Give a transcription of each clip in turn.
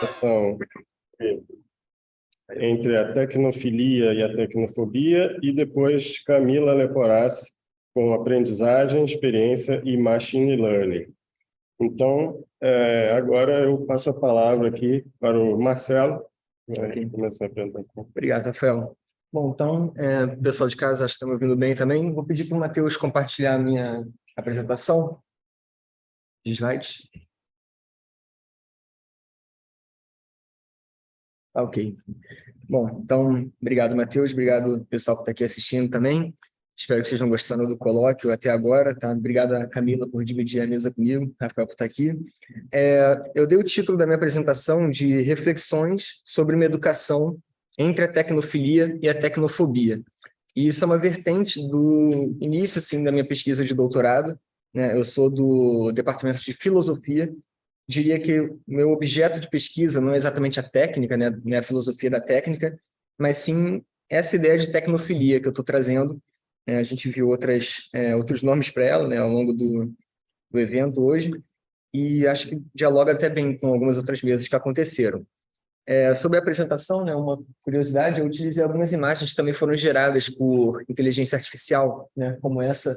relação entre a tecnofilia e a tecnofobia, e depois Camila Leporassi, com aprendizagem, experiência e machine learning. Então, agora eu passo a palavra aqui para o Marcelo. Vai começar a apresentação. Obrigado, Rafael. Bom, então, pessoal de casa, acho que estão me ouvindo bem também. Vou pedir para o Matheus compartilhar a minha apresentação de slides. Ok. Bom, então, obrigado, Matheus. Obrigado, pessoal que está aqui assistindo também. Espero que vocês estejam gostando do colóquio até agora. Tá? Obrigado a Camila por dividir a mesa comigo, Rafael por estar aqui. Eu dei o título da minha apresentação de Reflexões sobre uma educação entre a tecnofilia e a tecnofobia. E isso é uma vertente do início assim, da minha pesquisa de doutorado, né? Eu sou do Departamento de Filosofia. Diria que o meu objeto de pesquisa não é exatamente a técnica, né? Não é a filosofia da técnica, mas sim essa ideia de tecnofilia que eu estou trazendo. A gente viu outros nomes para ela, né, ao longo do evento hoje, e acho que dialoga até bem com algumas outras mesas que aconteceram. Sobre a apresentação, né, uma curiosidade, eu utilizei algumas imagens que também foram geradas por inteligência artificial, né, como essa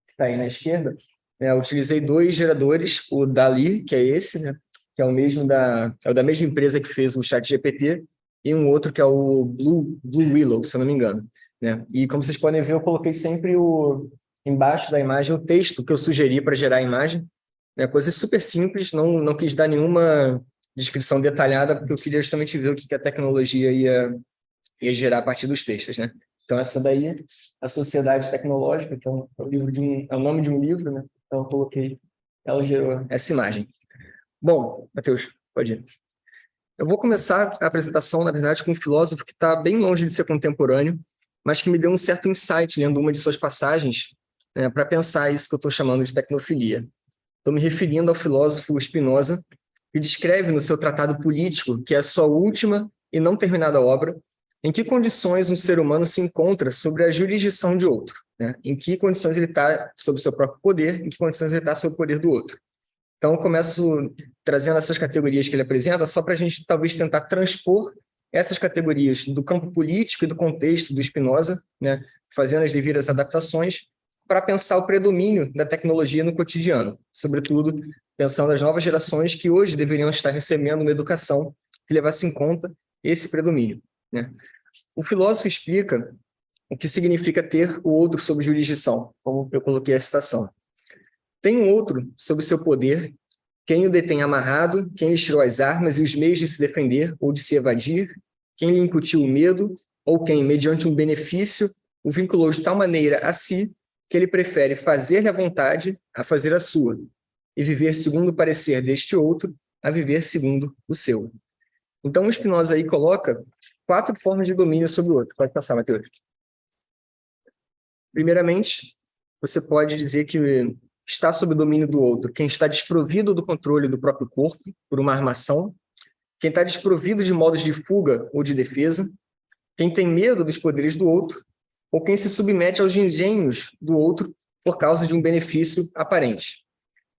que está aí na esquerda. Eu utilizei 2 geradores, o DALL-E, que é esse, né, que é o da mesma empresa que fez o ChatGPT, e um outro que é o Blue Willow, se eu não me engano. Né? E como vocês podem ver, eu coloquei sempre embaixo da imagem o texto que eu sugeri para gerar a imagem. Né? Coisa super simples, não quis dar nenhuma descrição detalhada, porque eu queria justamente ver o que a tecnologia ia gerar a partir dos textos. Né? Então, essa daí, a Sociedade Tecnológica, que é o nome de um livro, né? Então eu coloquei, ela gerou essa imagem. Bom, Matheus, pode ir. Eu vou começar a apresentação, na verdade, com um filósofo que está bem longe de ser contemporâneo, mas que me deu um certo insight lendo uma de suas passagens, né, para pensar isso que eu estou chamando de tecnofilia. Estou me referindo ao filósofo Spinoza, que descreve no seu tratado político, que é a sua última e não terminada obra, em que condições um ser humano se encontra sobre a jurisdição de outro, né? Em que condições ele está sob o seu próprio poder, em que condições ele está sob o poder do outro. Então, eu começo trazendo essas categorias que ele apresenta, só para a gente talvez tentar transpor essas categorias do campo político e do contexto do Spinoza, né, fazendo as devidas adaptações, para pensar o predomínio da tecnologia no cotidiano, sobretudo pensando nas novas gerações que hoje deveriam estar recebendo uma educação que levasse em conta esse predomínio. Né? O filósofo explica o que significa ter o outro sob jurisdição, como eu coloquei a citação. Tem um outro sob seu poder, quem o detém amarrado, quem lhe tirou as armas e os meios de se defender ou de se evadir, quem lhe incutiu o medo, ou quem, mediante um benefício, o vinculou de tal maneira a si que ele prefere fazer-lhe a vontade a fazer a sua, e viver segundo o parecer deste outro a viver segundo o seu. Então, o Spinoza aí coloca 4 formas de domínio sobre o outro. Pode passar, Matheus. Primeiramente, você pode dizer que está sob o domínio do outro quem está desprovido do controle do próprio corpo por uma armação, quem está desprovido de modos de fuga ou de defesa, quem tem medo dos poderes do outro, ou quem se submete aos engenhos do outro por causa de um benefício aparente.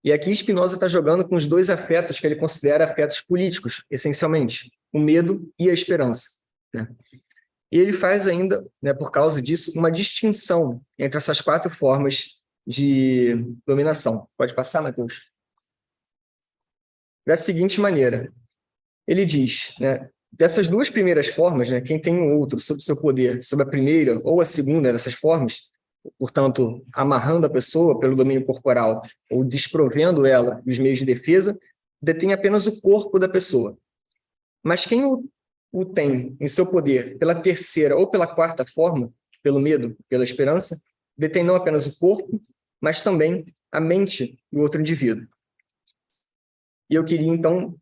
E aqui Spinoza está jogando com os 2 afetos que ele considera afetos políticos, essencialmente, o medo e a esperança. Né? E ele faz ainda, né, por causa disso, uma distinção entre essas 4 formas de dominação. Pode passar, Matheus? Da seguinte maneira, ele diz, né, dessas 2 primeiras formas, né, quem tem um outro sob seu poder, sob a primeira ou a segunda dessas formas, portanto, amarrando a pessoa pelo domínio corporal ou desprovendo ela dos meios de defesa, detém apenas o corpo da pessoa. Mas quem o tem em seu poder pela terceira ou pela 4ª forma, pelo medo, pela esperança, detém não apenas o corpo, mas também a mente do outro indivíduo. E eu queria, então,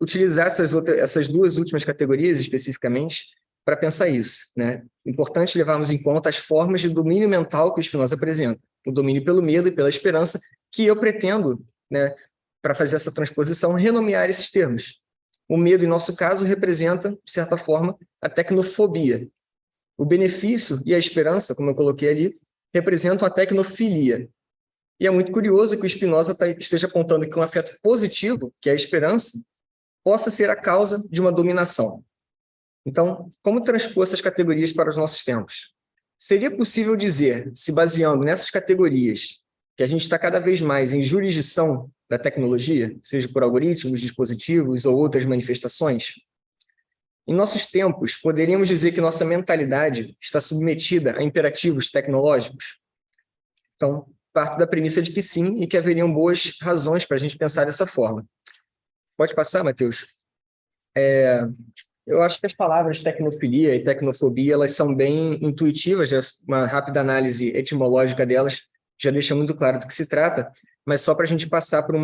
utilizar essas 2 últimas categorias, especificamente, para pensar isso. Né? Importante levarmos em conta as formas de domínio mental que o Spinoza apresenta. O domínio pelo medo e pela esperança, que eu pretendo, né, para fazer essa transposição, renomear esses termos. O medo, em nosso caso, representa, de certa forma, a tecnofobia. O benefício e a esperança, como eu coloquei ali, representam a tecnofilia. E é muito curioso que o Spinoza esteja apontando que um afeto positivo, que é a esperança, possa ser a causa de uma dominação. Então, como transpor essas categorias para os nossos tempos? Seria possível dizer, se baseando nessas categorias, que a gente está cada vez mais em jurisdição da tecnologia, seja por algoritmos, dispositivos ou outras manifestações? Em nossos tempos, poderíamos dizer que nossa mentalidade está submetida a imperativos tecnológicos? Então, parto da premissa de que sim, e que haveriam boas razões para a gente pensar dessa forma. Pode passar, Matheus? Eu acho que as palavras tecnofilia e tecnofobia, elas são bem intuitivas, uma rápida análise etimológica delas já deixa muito claro do que se trata, mas só para a gente passar por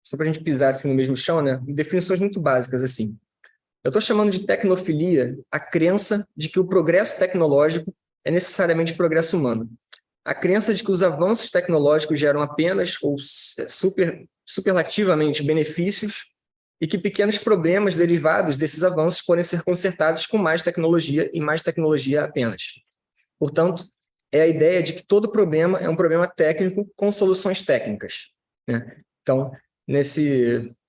só para a gente pisar assim no mesmo chão, né? Definições muito básicas, assim. Eu estou chamando de tecnofilia a crença de que o progresso tecnológico é necessariamente progresso humano. A crença de que os avanços tecnológicos geram apenas ou superlativamente benefícios e que pequenos problemas derivados desses avanços podem ser consertados com mais tecnologia e mais tecnologia apenas. Portanto, é a ideia de que todo problema é um problema técnico com soluções técnicas, né? Então,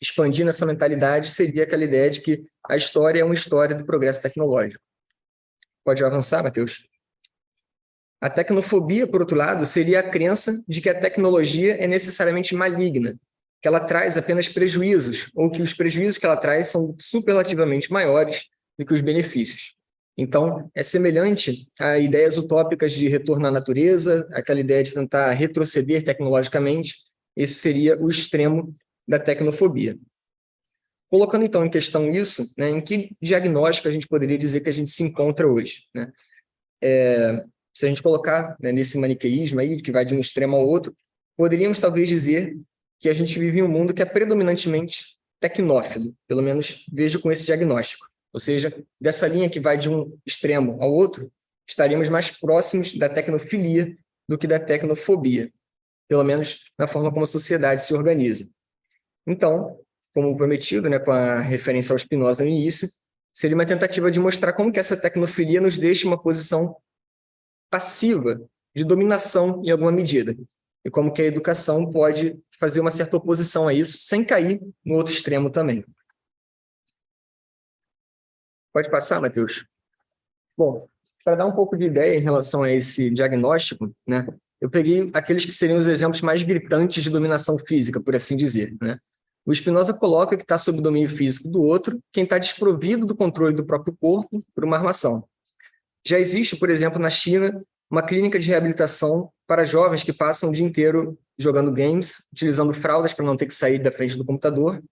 expandindo essa mentalidade, seria aquela ideia de que a história é uma história do progresso tecnológico. Pode avançar, Matheus? A tecnofobia, por outro lado, seria a crença de que a tecnologia é necessariamente maligna, que ela traz apenas prejuízos, ou que os prejuízos que ela traz são superlativamente maiores do que os benefícios. Então, é semelhante a ideias utópicas de retorno à natureza, aquela ideia de tentar retroceder tecnologicamente. Esse seria o extremo da tecnofobia. Colocando, então, em questão isso, né, em que diagnóstico a gente poderia dizer que a gente se encontra hoje, né? Se a gente colocar, né, nesse maniqueísmo aí, que vai de um extremo ao outro, poderíamos talvez dizer que a gente vive em um mundo que é predominantemente tecnófilo, pelo menos vejo com esse diagnóstico. Ou seja, dessa linha que vai de um extremo ao outro, estaríamos mais próximos da tecnofilia do que da tecnofobia, pelo menos na forma como a sociedade se organiza. Então, como prometido, né, com a referência ao Spinoza no início, seria uma tentativa de mostrar como que essa tecnofilia nos deixa em uma posição passiva de dominação em alguma medida, e como que a educação pode fazer uma certa oposição a isso, sem cair no outro extremo também. Pode passar, Matheus? Bom, para dar um pouco de ideia em relação a esse diagnóstico, né, eu peguei aqueles que seriam os exemplos mais gritantes de dominação física, por assim dizer, né? O Spinoza coloca que está sob o domínio físico do outro quem está desprovido do controle do próprio corpo por uma armação. Já existe, por exemplo, na China, uma clínica de reabilitação para jovens que passam o dia inteiro jogando games, utilizando fraldas para não ter que sair da frente do computador.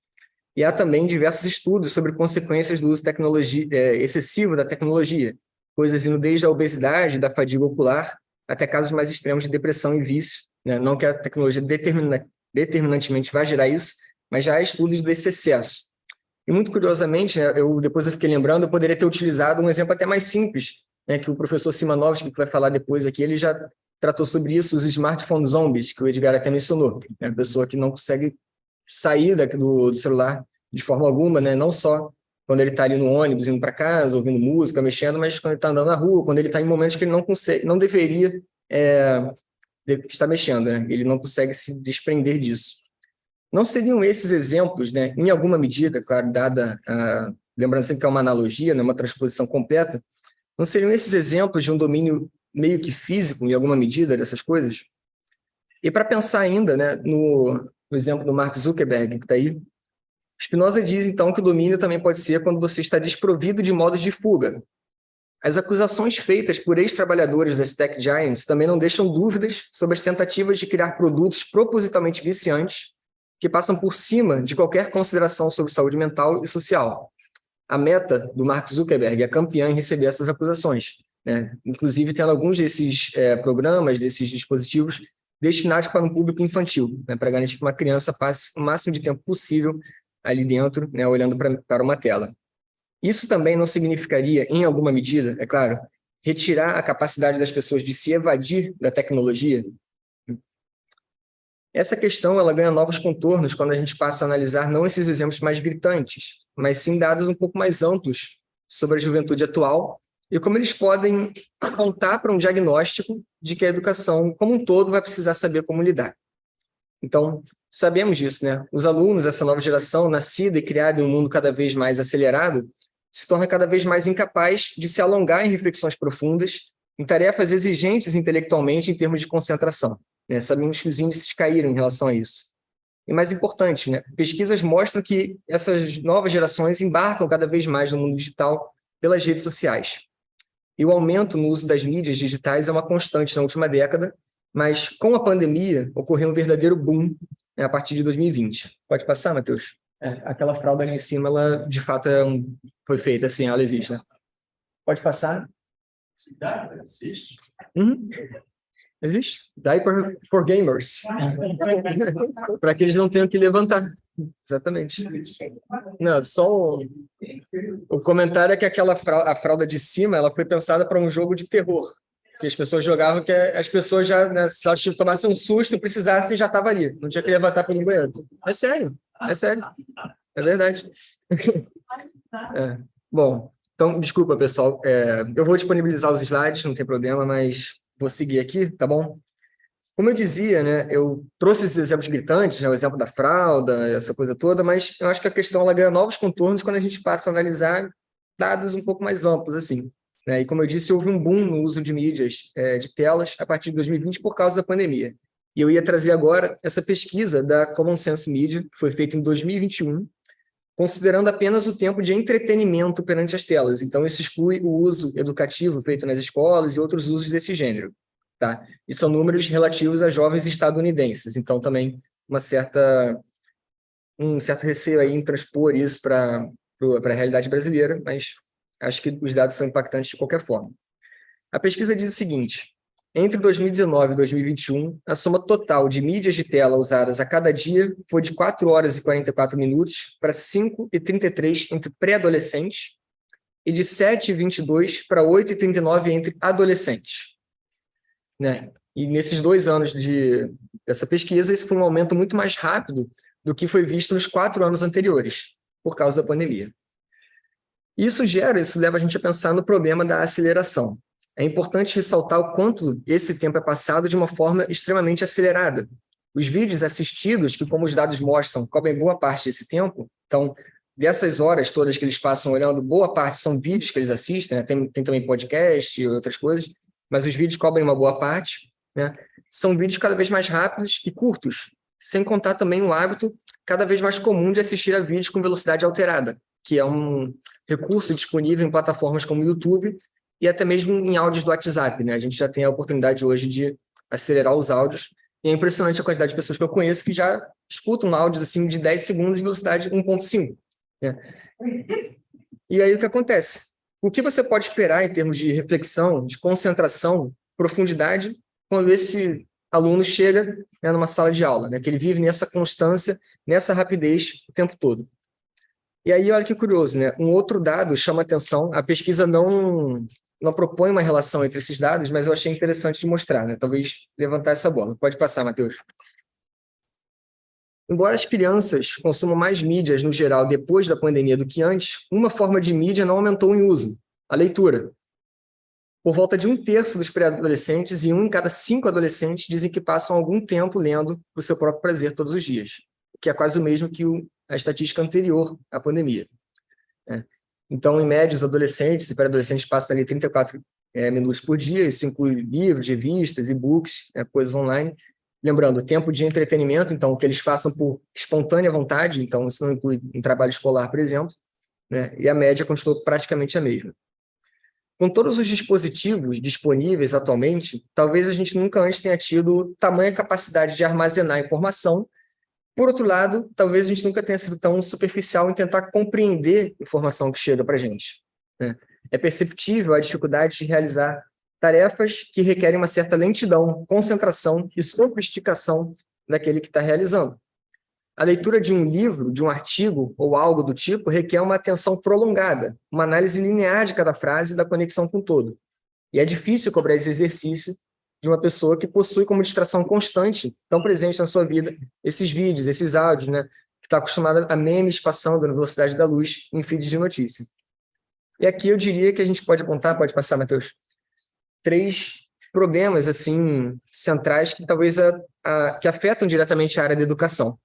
E há também diversos estudos sobre consequências do uso excessivo da tecnologia, coisas indo desde a obesidade, da fadiga ocular, até casos mais extremos de depressão e vício, né? Não que a tecnologia determinantemente vá gerar isso, mas já há estudos desse excesso. E muito curiosamente, né, depois eu fiquei lembrando, eu poderia ter utilizado um exemplo até mais simples, né, que o professor Simanovski, que vai falar depois aqui, ele já tratou sobre isso, os smartphone zombies, que o Edgar até mencionou. É a pessoa que não consegue sair do celular de forma alguma, né, não só quando ele está ali no ônibus, indo para casa, ouvindo música, mexendo, mas quando ele está andando na rua, quando ele está em momentos que ele não deveria estar mexendo, né, ele não consegue se desprender disso. Não seriam esses exemplos, né, em alguma medida, claro, lembrando sempre que é uma analogia, né, uma transposição completa, não seriam esses exemplos de um domínio meio que físico, em alguma medida, dessas coisas? E para pensar ainda, né, no exemplo do Mark Zuckerberg, que está aí, Spinoza diz, então, que o domínio também pode ser quando você está desprovido de modos de fuga. As acusações feitas por ex-trabalhadores das tech giants também não deixam dúvidas sobre as tentativas de criar produtos propositalmente viciantes que passam por cima de qualquer consideração sobre saúde mental e social. A Meta, do Mark Zuckerberg, é campeã em receber essas acusações, né? Inclusive tendo alguns desses programas, desses dispositivos, destinados para um público infantil, né? Para garantir que uma criança passe o máximo de tempo possível ali dentro, né? Olhando para uma tela. Isso também não significaria, em alguma medida, é claro, retirar a capacidade das pessoas de se evadir da tecnologia? Essa questão ela ganha novos contornos quando a gente passa a analisar não esses exemplos mais gritantes, mas sim dados um pouco mais amplos sobre a juventude atual e como eles podem apontar para um diagnóstico de que a educação como um todo vai precisar saber como lidar. Então, sabemos disso, né? Os alunos, essa nova geração, nascida e criada em um mundo cada vez mais acelerado, se torna cada vez mais incapaz de se alongar em reflexões profundas, em tarefas exigentes intelectualmente em termos de concentração, né? Sabemos que os índices caíram em relação a isso. E mais importante, né? Pesquisas mostram que essas novas gerações embarcam cada vez mais no mundo digital pelas redes sociais. E o aumento no uso das mídias digitais é uma constante na última década, mas com a pandemia ocorreu um verdadeiro boom, né, a partir de 2020. Pode passar, Matheus? Aquela fralda ali em cima, ela de fato foi feita assim, ela existe, né? Pode passar? Existe? Uhum. Existe. Diaper for gamers. Para que eles não tenham que levantar. Exatamente. Não, só o comentário é que a fralda de cima ela foi pensada para um jogo de terror. Que as pessoas jogavam, que as pessoas já, né, se elas tomassem um susto, precisassem, já estava ali. Não tinha que levantar para ir no banheiro. É sério. É verdade. Bom, então, desculpa, pessoal. Eu vou disponibilizar os slides, não tem problema, mas vou seguir aqui, tá bom? Como eu dizia, né, eu trouxe esses exemplos gritantes, né, o exemplo da fralda, essa coisa toda, mas eu acho que a questão ela ganha novos contornos quando a gente passa a analisar dados um pouco mais amplos, assim, né? E como eu disse, houve um boom no uso de mídias, de telas, a partir de 2020 por causa da pandemia. E eu ia trazer agora essa pesquisa da Common Sense Media, que foi feita em 2021, considerando apenas o tempo de entretenimento perante as telas. Então, isso exclui o uso educativo feito nas escolas e outros usos desse gênero. Tá? E são números relativos a jovens estadunidenses. Então, também um certo receio aí em transpor isso para a realidade brasileira, mas acho que os dados são impactantes de qualquer forma. A pesquisa diz o seguinte: entre 2019 e 2021, a soma total de mídias de tela usadas a cada dia foi de 4 horas e 44 minutos para 5,33 entre pré-adolescentes e de 7,22 para 8,39 entre adolescentes. Né? E nesses 2 anos dessa pesquisa, isso foi um aumento muito mais rápido do que foi visto nos 4 anos anteriores, por causa da pandemia. Isso leva a gente a pensar no problema da aceleração. É importante ressaltar o quanto esse tempo é passado de uma forma extremamente acelerada. Os vídeos assistidos, que como os dados mostram, cobrem boa parte desse tempo, então, dessas horas todas que eles passam olhando, boa parte são vídeos que eles assistem, né? Tem também podcast e outras coisas, mas os vídeos cobrem uma boa parte, né? São vídeos cada vez mais rápidos e curtos, sem contar também o hábito cada vez mais comum de assistir a vídeos com velocidade alterada, que é um recurso disponível em plataformas como o YouTube e até mesmo em áudios do WhatsApp, né? A gente já tem a oportunidade hoje de acelerar os áudios, e é impressionante a quantidade de pessoas que eu conheço que já escutam áudios assim, de 10 segundos em velocidade 1.5. Né? E aí o que acontece? O que você pode esperar em termos de reflexão, de concentração, profundidade, quando esse aluno chega, né, numa sala de aula, né, que ele vive nessa constância, nessa rapidez o tempo todo? E aí, olha que curioso, né? Um outro dado chama atenção, a pesquisa não propõe uma relação entre esses dados, mas eu achei interessante de mostrar, né? Talvez levantar essa bola. Pode passar, Matheus. Embora as crianças consumam mais mídias no geral depois da pandemia do que antes, uma forma de mídia não aumentou em uso: a leitura. Por volta de 1/3 dos pré-adolescentes e 1 em cada 5 adolescentes dizem que passam algum tempo lendo por seu próprio prazer todos os dias, o que é quase o mesmo que a estatística anterior à pandemia. Então, em média, os adolescentes e pré-adolescentes passam ali 34 minutos por dia, isso inclui livros, revistas, e-books, coisas online. Lembrando, tempo de entretenimento, então, o que eles façam por espontânea vontade, então, isso não inclui um trabalho escolar, por exemplo, né? E a média continuou praticamente a mesma. Com todos os dispositivos disponíveis atualmente, talvez a gente nunca antes tenha tido tamanha capacidade de armazenar informação. Por outro lado, talvez a gente nunca tenha sido tão superficial em tentar compreender a informação que chega para a gente, né? É perceptível a dificuldade de realizar tarefas que requerem uma certa lentidão, concentração e sofisticação daquele que está realizando. A leitura de um livro, de um artigo ou algo do tipo requer uma atenção prolongada, uma análise linear de cada frase e da conexão com o todo. E é difícil cobrar esse exercício de uma pessoa que possui como distração constante, tão presente na sua vida, esses vídeos, esses áudios, né, que está acostumada a memes passando na velocidade da luz em feeds de notícia. E aqui eu diria que a gente pode apontar, pode passar, Matheus, 3 problemas assim centrais que talvez que afetam diretamente a área da educação.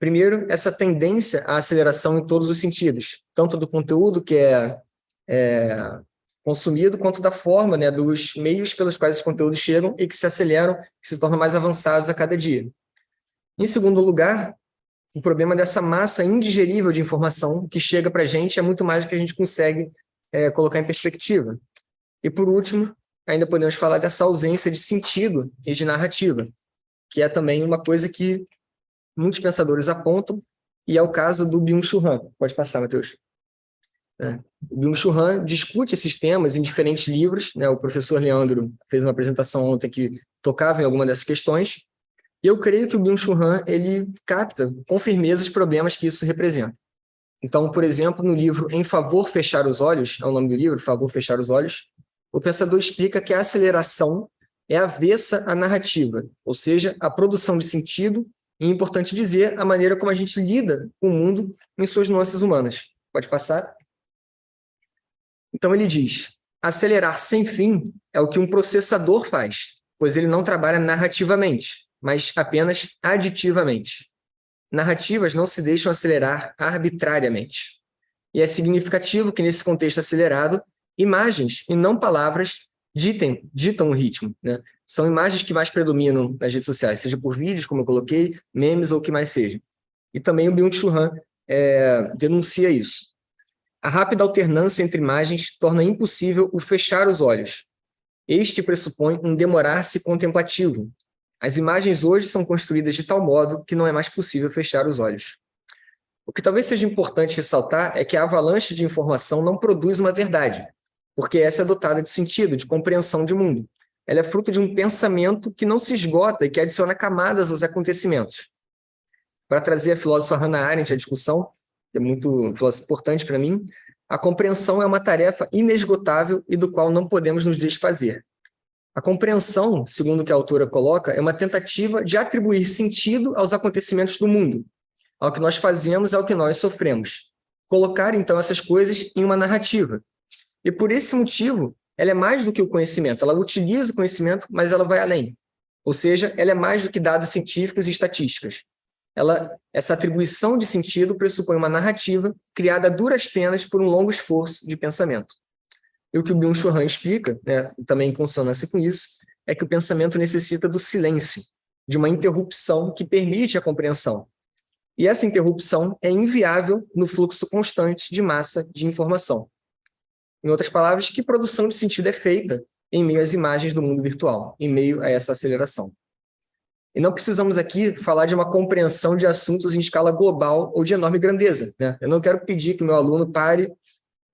Primeiro, essa tendência à aceleração em todos os sentidos, tanto do conteúdo que é consumido, quanto da forma, né, dos meios pelos quais esses conteúdos chegam e que se aceleram, que se tornam mais avançados a cada dia. Em segundo lugar, o problema dessa massa indigerível de informação que chega para a gente é muito mais do que a gente consegue colocar em perspectiva. E, por último, ainda podemos falar dessa ausência de sentido e de narrativa, que é também uma coisa que muitos pensadores apontam, e é o caso do Byung-Chul Han. Pode passar, Matheus. O Byung-Chul Han discute esses temas em diferentes livros, né? O professor Leandro fez uma apresentação ontem que tocava em alguma dessas questões, e eu creio que o Byung-Chul Han ele capta com firmeza os problemas que isso representa. Então, por exemplo, no livro Em Favor Fechar os Olhos, é o nome do livro, Favor Fechar os Olhos, o pensador explica que a aceleração é avessa à narrativa, ou seja, a produção de sentido, e é importante dizer, a maneira como a gente lida com o mundo em suas nuances humanas. Pode passar? Então ele diz, acelerar sem fim é o que um processador faz, pois ele não trabalha narrativamente, mas apenas aditivamente. Narrativas não se deixam acelerar arbitrariamente. E é significativo que, nesse contexto acelerado, imagens e não palavras ditam o ritmo, né? São imagens que mais predominam nas redes sociais, seja por vídeos, como eu coloquei, memes ou o que mais seja. E também o Byung-Chul Han denuncia isso. A rápida alternância entre imagens torna impossível o fechar os olhos. Este pressupõe um demorar-se contemplativo. As imagens hoje são construídas de tal modo que não é mais possível fechar os olhos. O que talvez seja importante ressaltar é que a avalanche de informação não produz uma verdade, porque essa é dotada de sentido, de compreensão de mundo. Ela é fruto de um pensamento que não se esgota e que adiciona camadas aos acontecimentos. Para trazer a filósofa Hannah Arendt à discussão, que é muito importante para mim, a compreensão é uma tarefa inesgotável e do qual não podemos nos desfazer. A compreensão, segundo o que a autora coloca, é uma tentativa de atribuir sentido aos acontecimentos do mundo, ao que nós fazemos, ao que nós sofremos. Colocar, então, essas coisas em uma narrativa. E por esse motivo, ela é mais do que o conhecimento. Ela utiliza o conhecimento, mas ela vai além. Ou seja, ela é mais do que dados científicos e estatísticas. Essa atribuição de sentido pressupõe uma narrativa criada a duras penas por um longo esforço de pensamento. E o que o Byung-Chul Han explica, né, também em consonância com isso, é que o pensamento necessita do silêncio, de uma interrupção que permite a compreensão. E essa interrupção é inviável no fluxo constante de massa de informação. Em outras palavras, que produção de sentido é feita em meio às imagens do mundo virtual, em meio a essa aceleração? E não precisamos aqui falar de uma compreensão de assuntos em escala global ou de enorme grandeza, né? Eu não quero pedir que meu aluno pare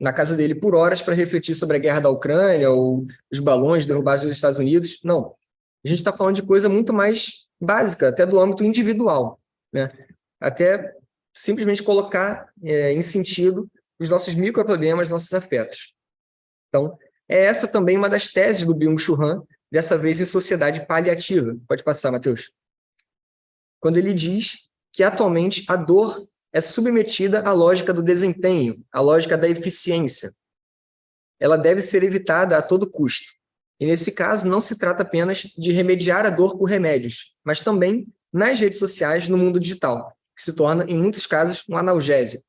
na casa dele por horas para refletir sobre a guerra da Ucrânia ou os balões derrubados nos Estados Unidos. Não. A gente está falando de coisa muito mais básica, até do âmbito individual, né? Até simplesmente colocar em sentido os nossos microproblemas, nossos afetos. Então, é essa também uma das teses do Byung-Chul Han, dessa vez em sociedade paliativa. Pode passar, Matheus. Quando ele diz que, atualmente, a dor é submetida à lógica do desempenho, à lógica da eficiência. Ela deve ser evitada a todo custo. E, nesse caso, não se trata apenas de remediar a dor por remédios, mas também nas redes sociais, no mundo digital, que se torna, em muitos casos, um analgésico.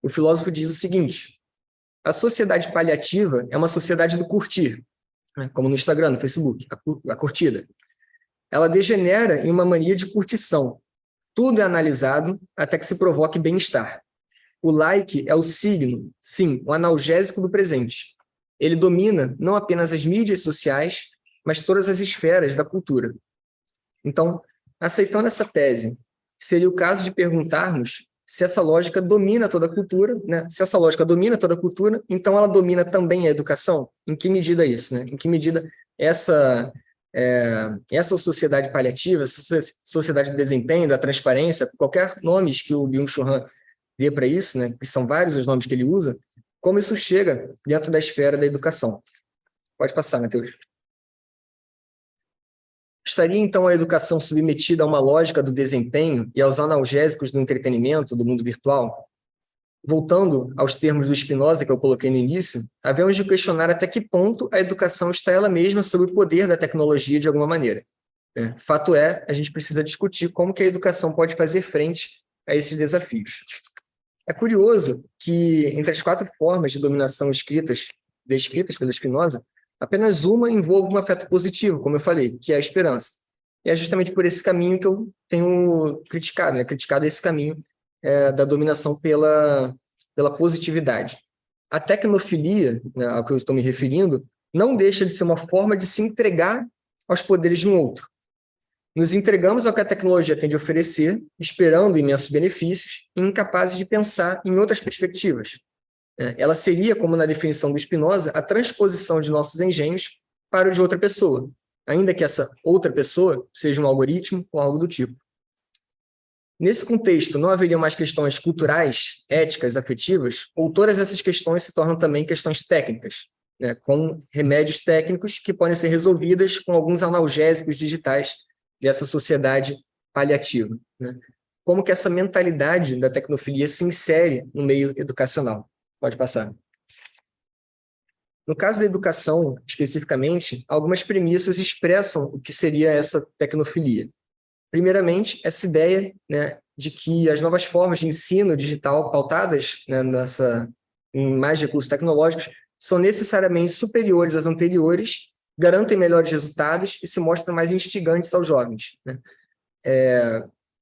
O filósofo diz o seguinte: a sociedade paliativa é uma sociedade do curtir, como no Instagram, no Facebook, a curtida. Ela degenera em uma mania de curtição. Tudo é analisado até que se provoque bem-estar. O like é o signo, sim, o analgésico do presente. Ele domina não apenas as mídias sociais, mas todas as esferas da cultura. Então, aceitando essa tese, seria o caso de perguntarmos se essa lógica domina toda a cultura, né? Se essa lógica domina toda a cultura, então ela domina também a educação? Em que medida isso, né? Em que medida essa sociedade paliativa, essa sociedade de desempenho, da transparência, qualquer nome que o Byung-Chul Han dê para isso, né? Que são vários os nomes que ele usa, como isso chega dentro da esfera da educação? Pode passar, Matheus. Estaria, então, a educação submetida a uma lógica do desempenho e aos analgésicos do entretenimento do mundo virtual? voltando aos termos do Spinoza que eu coloquei no início, havemos de questionar até que ponto a educação está ela mesma sob o poder da tecnologia de alguma maneira. Fato é, a gente precisa discutir como que a educação pode fazer frente a esses desafios. É curioso que, entre as 4 formas de dominação descritas pelo Spinoza, apenas uma envolve um afeto positivo, como eu falei, que é a esperança. E é justamente por esse caminho que eu tenho criticado, criticado esse caminho da dominação pela positividade. A tecnofilia, ao que eu estou me referindo, não deixa de ser uma forma de se entregar aos poderes de um outro. Nos entregamos ao que a tecnologia tem de oferecer, esperando imensos benefícios e incapazes de pensar em outras perspectivas. Ela seria, como na definição do Spinoza, a transposição de nossos engenhos para o de outra pessoa, ainda que essa outra pessoa seja um algoritmo ou algo do tipo. Nesse contexto, não haveriam mais questões culturais, éticas, afetivas, ou todas essas questões se tornam também questões técnicas, com remédios técnicos que podem ser resolvidas com alguns analgésicos digitais dessa sociedade paliativa. Como que essa mentalidade da tecnofilia se insere no meio educacional? Pode passar. No caso da educação, especificamente, algumas premissas expressam o que seria essa tecnofilia. Primeiramente, essa ideia de que as novas formas de ensino digital pautadas em mais recursos tecnológicos são necessariamente superiores às anteriores, garantem melhores resultados e se mostram mais instigantes aos jovens.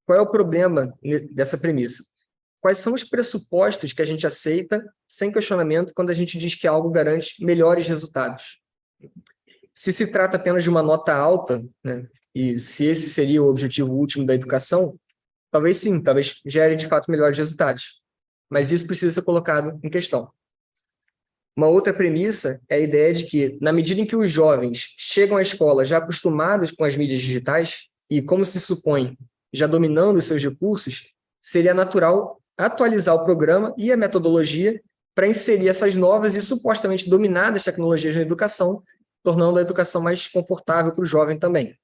Qual é o problema dessa premissa? Quais são os pressupostos que a gente aceita sem questionamento quando a gente diz que algo garante melhores resultados? Se se trata apenas de uma nota alta, e se esse seria o objetivo último da educação, talvez sim, talvez gere de fato melhores resultados. Mas isso precisa ser colocado em questão. Uma outra premissa é a ideia de que, na medida em que os jovens chegam à escola já acostumados com as mídias digitais e, como se supõe, já dominando os seus recursos, seria natural atualizar o programa e a metodologia para inserir essas novas e supostamente dominadas tecnologias na educação, tornando a educação mais confortável para o jovem também.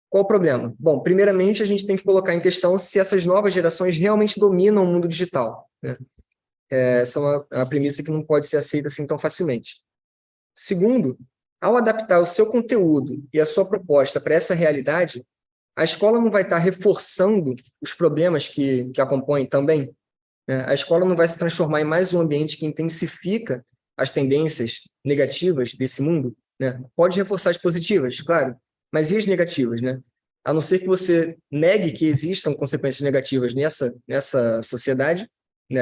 Qual o problema? Bom, primeiramente, a gente tem que colocar em questão se essas novas gerações realmente dominam o mundo digital. Essa é uma premissa que não pode ser aceita assim tão facilmente. Segundo, ao adaptar o seu conteúdo e a sua proposta para essa realidade, a escola não vai estar reforçando os problemas que a compõem também. A escola não vai se transformar em mais um ambiente que intensifica as tendências negativas desse mundo. Pode reforçar as positivas, claro, mas e as negativas? A não ser que você negue que existam consequências negativas nessa sociedade,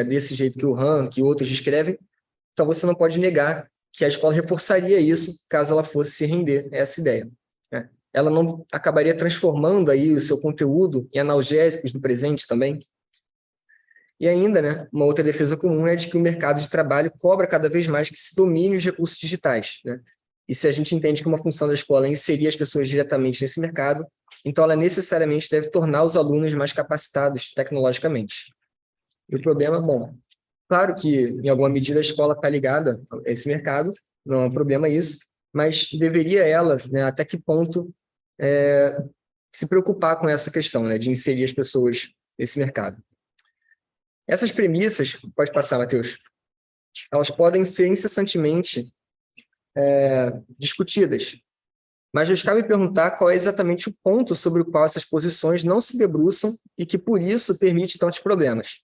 desse jeito que o Han, que outros descrevem, então você não pode negar que a escola reforçaria isso caso ela fosse se render a essa ideia. Ela não acabaria transformando aí o seu conteúdo em analgésicos do presente também. E ainda, uma outra defesa comum é de que o mercado de trabalho cobra cada vez mais que se domine os recursos digitais. E se a gente entende que uma função da escola é inserir as pessoas diretamente nesse mercado, então ela necessariamente deve tornar os alunos mais capacitados tecnologicamente. E o problema, bom, claro que em alguma medida a escola está ligada a esse mercado, não é um problema isso, mas deveria ela, até que ponto, se preocupar com essa questão, de inserir as pessoas nesse mercado. Essas premissas, pode passar, Matheus, elas podem ser incessantemente discutidas, mas nos cabe perguntar qual é exatamente o ponto sobre o qual essas posições não se debruçam e que, por isso, permite tantos problemas.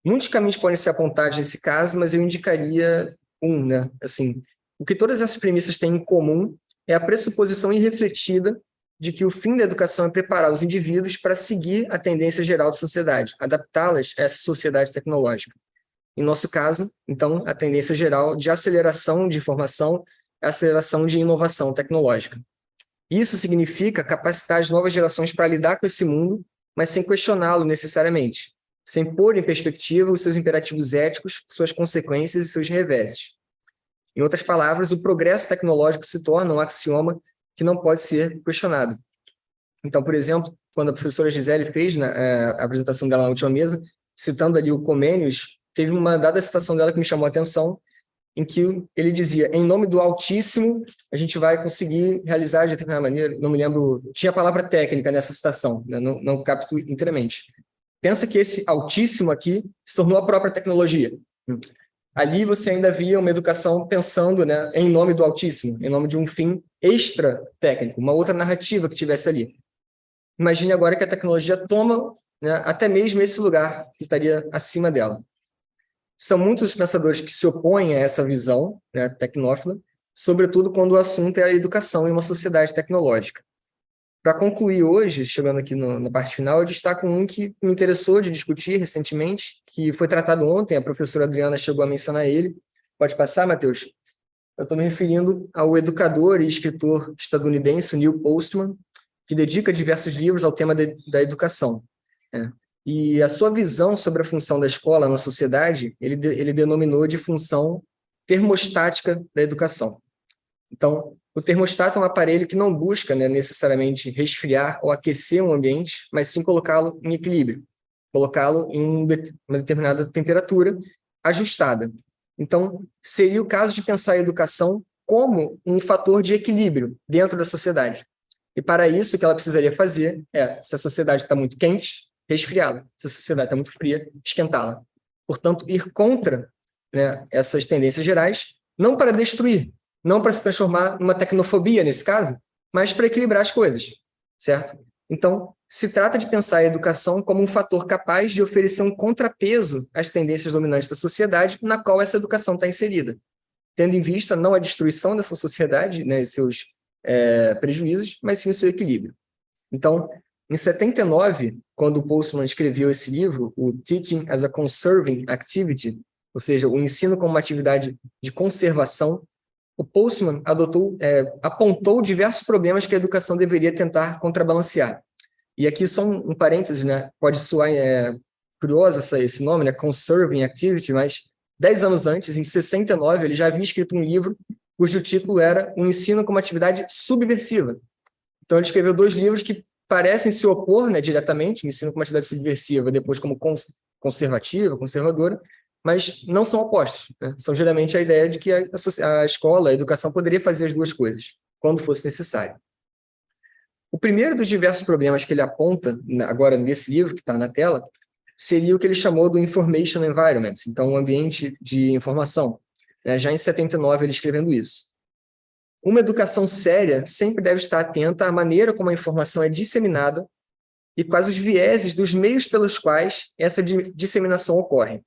Muitos caminhos podem ser apontados nesse caso, mas eu indicaria o que todas essas premissas têm em comum é a pressuposição irrefletida de que o fim da educação é preparar os indivíduos para seguir a tendência geral da sociedade, adaptá-las a essa sociedade tecnológica. Em nosso caso, então, a tendência geral de aceleração de informação, aceleração de inovação tecnológica. Isso significa capacitar as novas gerações para lidar com esse mundo, mas sem questioná-lo necessariamente, sem pôr em perspectiva os seus imperativos éticos, suas consequências e seus reveses. Em outras palavras, o progresso tecnológico se torna um axioma que não pode ser questionado. Então, por exemplo, quando a professora Gisele fez a apresentação dela na última mesa, citando ali o Comênios, teve uma dada citação dela que me chamou a atenção, em que ele dizia, em nome do Altíssimo, a gente vai conseguir realizar de determinada maneira, não me lembro, tinha a palavra técnica nessa citação, não capto inteiramente. Pensa que esse altíssimo aqui se tornou a própria tecnologia. Ali você ainda via uma educação pensando, né, em nome do altíssimo, em nome de um fim extra técnico, uma outra narrativa que tivesse ali. Imagine agora que a tecnologia toma, né, até mesmo esse lugar que estaria acima dela. São muitos os pensadores que se opõem a essa visão, né, tecnófila, sobretudo quando o assunto é a educação em uma sociedade tecnológica. Para concluir hoje, chegando aqui na parte final, eu destaco um que me interessou de discutir recentemente, que foi tratado ontem, a professora Adriana chegou a mencionar ele. Pode passar, Matheus? Eu estou me referindo ao educador e escritor estadunidense Neil Postman, que dedica diversos livros ao tema da educação. E a sua visão sobre a função da escola na sociedade, ele denominou de função termostática da educação. Então, o termostato é um aparelho que não busca, né, necessariamente resfriar ou aquecer um ambiente, mas sim colocá-lo em equilíbrio, colocá-lo em uma determinada temperatura ajustada. Então, seria o caso de pensar a educação como um fator de equilíbrio dentro da sociedade. E para isso, o que ela precisaria fazer é, se a sociedade está muito quente, resfriá-la. Se a sociedade está muito fria, esquentá-la. Portanto, ir contra, né, essas tendências gerais, não para destruir, não para se transformar numa tecnofobia, nesse caso, mas para equilibrar as coisas, certo? Então, se trata de pensar a educação como um fator capaz de oferecer um contrapeso às tendências dominantes da sociedade na qual essa educação está inserida, tendo em vista não a destruição dessa sociedade, né, e seus prejuízos, mas sim o seu equilíbrio. Então, em 79, quando o Postman escreveu esse livro, o Teaching as a Conserving Activity, ou seja, o ensino como uma atividade de conservação, o Postman apontou diversos problemas que a educação deveria tentar contrabalancear. E aqui só um parêntese, né? Pode soar curioso esse nome, né? Conserving Activity, mas 10 anos antes, em 69, ele já havia escrito um livro cujo título era O Ensino como Atividade Subversiva. Então, ele escreveu 2 livros que parecem se opor, né, diretamente, o ensino como atividade subversiva, depois como conservativa, conservadora, mas não são opostos, né? São geralmente a ideia de que a escola, a educação poderia fazer as duas coisas, quando fosse necessário. O primeiro dos diversos problemas que ele aponta, agora nesse livro que está na tela, seria o que ele chamou do Information Environment, então um ambiente de informação. Já em 79 ele escrevendo isso. Uma educação séria sempre deve estar atenta à maneira como a informação é disseminada e quais os vieses dos meios pelos quais essa disseminação ocorre.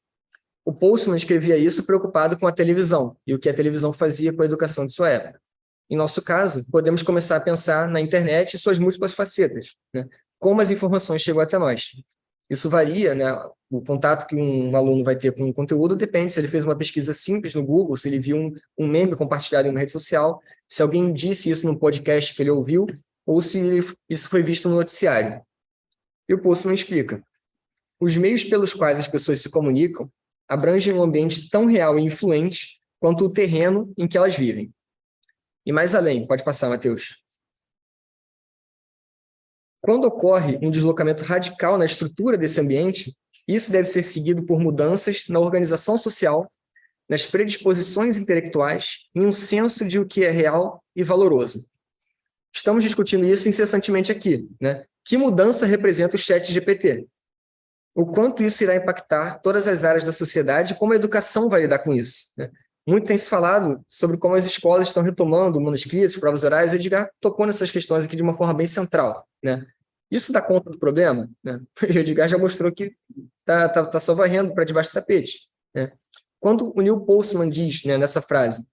O Postman escrevia isso preocupado com a televisão e o que a televisão fazia com a educação de sua época. Em nosso caso, podemos começar a pensar na internet e suas múltiplas facetas, né? Como as informações chegam até nós. Isso varia, né? O contato que um aluno vai ter com o conteúdo depende se ele fez uma pesquisa simples no Google, se ele viu um meme compartilhado em uma rede social, se alguém disse isso num podcast que ele ouviu, ou se isso foi visto no noticiário. E o Postman explica. Os meios pelos quais as pessoas se comunicam abrangem um ambiente tão real e influente quanto o terreno em que elas vivem. E mais além, pode passar, Matheus. Quando ocorre um deslocamento radical na estrutura desse ambiente, isso deve ser seguido por mudanças na organização social, nas predisposições intelectuais e um senso de o que é real e valoroso. Estamos discutindo isso incessantemente aqui, né? Que mudança representa o ChatGPT? O quanto isso irá impactar todas as áreas da sociedade e como a educação vai lidar com isso, né? Muito tem se falado sobre como as escolas estão retomando manuscritos, provas orais. O Edgar tocou nessas questões aqui de uma forma bem central, né? Isso dá conta do problema, né? O Edgar já mostrou que tá só varrendo para debaixo do tapete, né? Quando o Neil Postman diz, né, nessa frase,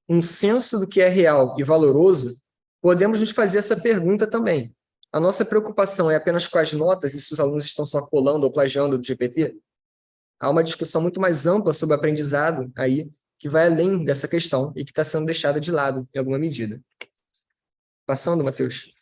um senso do que é real e valoroso, podemos nos fazer essa pergunta também. A nossa preocupação é apenas com as notas e se os alunos estão só colando ou plagiando do GPT? Há uma discussão muito mais ampla sobre o aprendizado aí, que vai além dessa questão e que está sendo deixada de lado em alguma medida. Passando, Matheus.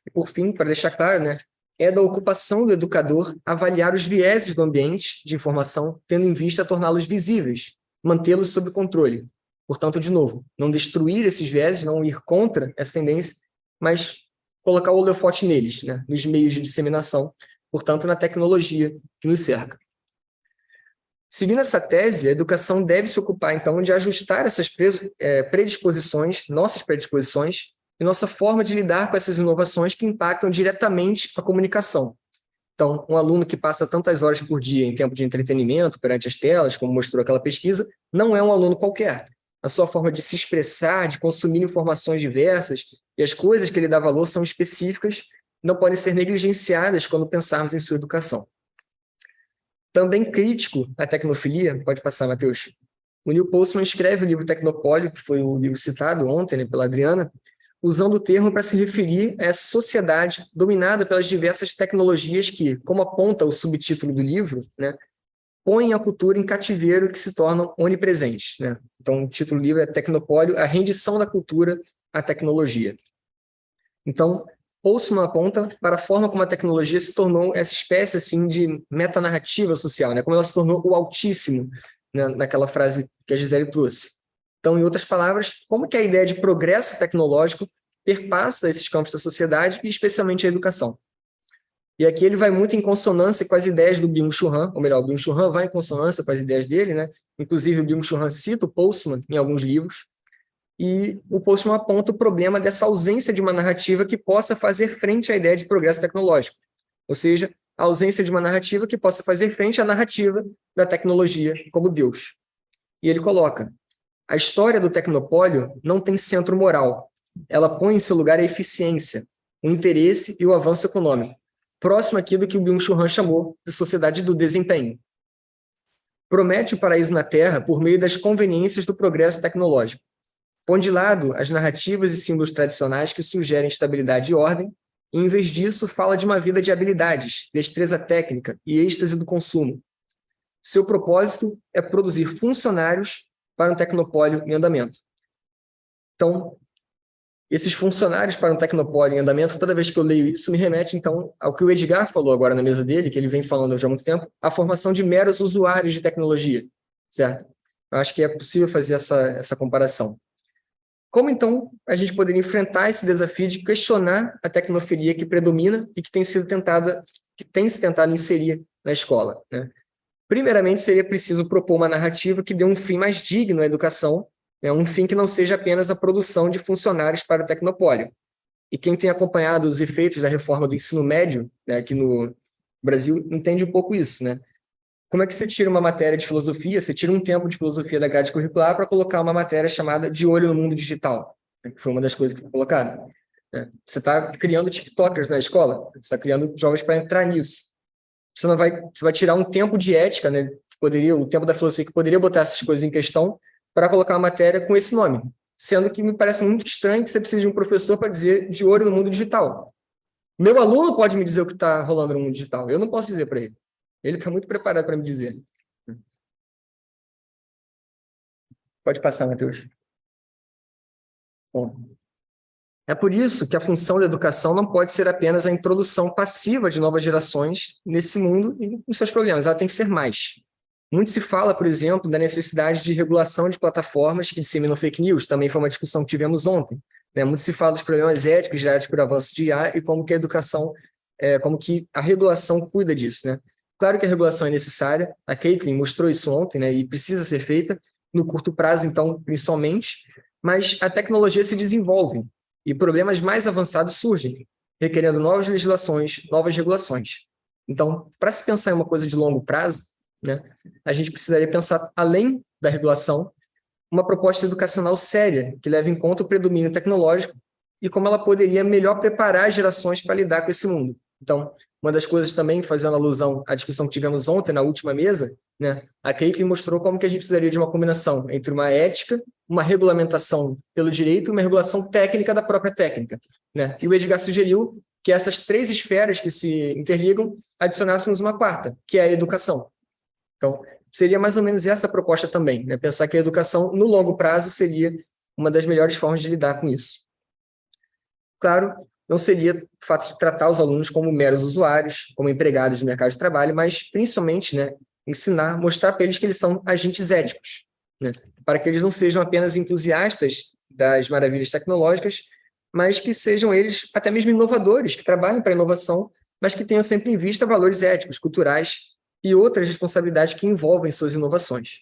E por fim, para deixar claro, né, é da ocupação do educador avaliar os vieses do ambiente de informação, tendo em vista torná-los visíveis, mantê-los sob controle. Portanto, de novo, não destruir esses vieses, não ir contra essa tendência, mas colocar o holofote neles, né, nos meios de disseminação, portanto, na tecnologia que nos cerca. Seguindo essa tese, a educação deve se ocupar, então, de ajustar essas predisposições, nossas predisposições, e nossa forma de lidar com essas inovações que impactam diretamente a comunicação. Então, um aluno que passa tantas horas por dia em tempo de entretenimento perante as telas, como mostrou aquela pesquisa, não é um aluno qualquer. A sua forma de se expressar, de consumir informações diversas, e as coisas que ele dá valor são específicas, não podem ser negligenciadas quando pensarmos em sua educação. Também crítico à tecnofilia, pode passar, Matheus. O Neil Postman escreve o livro Tecnopólio, que foi o livro citado ontem, né, pela Adriana, usando o termo para se referir a essa sociedade dominada pelas diversas tecnologias que, como aponta o subtítulo do livro, né, põem a cultura em cativeiro que se tornam onipresentes, né? Então, o título do livro é Tecnopólio, a rendição da cultura à tecnologia. Então, Postman aponta para a forma como a tecnologia se tornou essa espécie assim, de metanarrativa social, né? Como ela se tornou o altíssimo, né, naquela frase que a Gisele trouxe. Então, em outras palavras, como que a ideia de progresso tecnológico perpassa esses campos da sociedade e especialmente a educação. E aqui ele vai muito em consonância com as ideias do Byung-Chul Han, ou melhor, o Byung-Chul Han vai em consonância com as ideias dele, né? Inclusive o Byung-Chul Han cita o Postman em alguns livros, e o Postman aponta o problema dessa ausência de uma narrativa que possa fazer frente à ideia de progresso tecnológico, ou seja, a ausência de uma narrativa que possa fazer frente à narrativa da tecnologia como Deus. E ele coloca: a história do tecnopólio não tem centro moral, ela põe em seu lugar a eficiência, o interesse e o avanço econômico, próximo aqui do que o Byung-Chul Han chamou de sociedade do desempenho. Promete o paraíso na Terra por meio das conveniências do progresso tecnológico. Põe de lado as narrativas e símbolos tradicionais que sugerem estabilidade e ordem, e, em vez disso, fala de uma vida de habilidades, destreza técnica e êxtase do consumo. Seu propósito é produzir funcionários para um tecnopólio em andamento. Então, esses funcionários para um tecnopólio em andamento, toda vez que eu leio isso, me remete, então, ao que o Edgar falou agora na mesa dele, que ele vem falando já há muito tempo, a formação de meros usuários de tecnologia, certo? Eu acho que é possível fazer essa comparação. Como, então, a gente poderia enfrentar esse desafio de questionar a tecnofilia que predomina e que tem se tentado inserir na escola, né? Primeiramente, seria preciso propor uma narrativa que dê um fim mais digno à educação, né? Um fim que não seja apenas a produção de funcionários para o tecnopólio. E quem tem acompanhado os efeitos da reforma do ensino médio, né, aqui no Brasil, entende um pouco isso, né? Como é que você tira uma matéria de filosofia, você tira um tempo de filosofia da grade curricular para colocar uma matéria chamada De Olho no Mundo Digital, né, que foi uma das coisas que foi colocada. Né? Você está criando TikTokers na escola, você está criando jovens para entrar nisso. Você vai tirar um tempo de ética, né? O tempo da filosofia que poderia botar essas coisas em questão para colocar uma matéria com esse nome, sendo que me parece muito estranho que você precise de um professor para dizer de olho no mundo digital. Meu aluno pode me dizer o que está rolando no mundo digital, eu não posso dizer para ele. Ele está muito preparado para me dizer. Pode passar, Matheus. Bom, é por isso que a função da educação não pode ser apenas a introdução passiva de novas gerações nesse mundo e com seus problemas, ela tem que ser mais. Muito se fala, por exemplo, da necessidade de regulação de plataformas que disseminam fake news, também foi uma discussão que tivemos ontem, né? Muito se fala dos problemas éticos gerados por avanço de IA e como que a educação, como que a regulação cuida disso, né? Claro que a regulação é necessária, a Caitlin mostrou isso ontem, né? E precisa ser feita, no curto prazo, então, principalmente, mas a tecnologia se desenvolve, e problemas mais avançados surgem, requerendo novas legislações, novas regulações. Então, para se pensar em uma coisa de longo prazo, né, a gente precisaria pensar, além da regulação, uma proposta educacional séria, que leve em conta o predomínio tecnológico e como ela poderia melhor preparar as gerações para lidar com esse mundo. Então, uma das coisas também, fazendo alusão à discussão que tivemos ontem na última mesa, né, a Caitlin mostrou como que a gente precisaria de uma combinação entre uma ética, uma regulamentação pelo direito e uma regulação técnica da própria técnica, né? E o Edgar sugeriu que essas três esferas que se interligam adicionássemos uma quarta, que é a educação. Então, seria mais ou menos essa a proposta também, né? Pensar que a educação, no longo prazo, seria uma das melhores formas de lidar com isso. Claro, não seria o fato de tratar os alunos como meros usuários, como empregados do mercado de trabalho, mas principalmente, né, ensinar, mostrar para eles que eles são agentes éticos, né, para que eles não sejam apenas entusiastas das maravilhas tecnológicas, mas que sejam eles até mesmo inovadores, que trabalhem para a inovação, mas que tenham sempre em vista valores éticos, culturais e outras responsabilidades que envolvem suas inovações.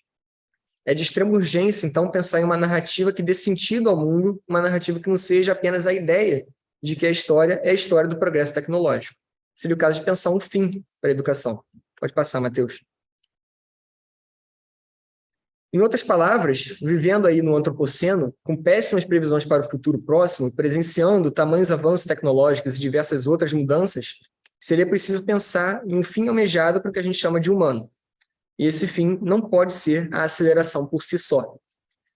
É de extrema urgência, então, pensar em uma narrativa que dê sentido ao mundo, uma narrativa que não seja apenas a ideia de que a história é a história do progresso tecnológico. seria o caso de pensar um fim para a educação. Pode passar, Matheus. Em outras palavras, vivendo aí no antropoceno, com péssimas previsões para o futuro próximo, presenciando tamanhos avanços tecnológicos e diversas outras mudanças, seria preciso pensar em um fim almejado para o que a gente chama de humano. E esse fim não pode ser a aceleração por si só.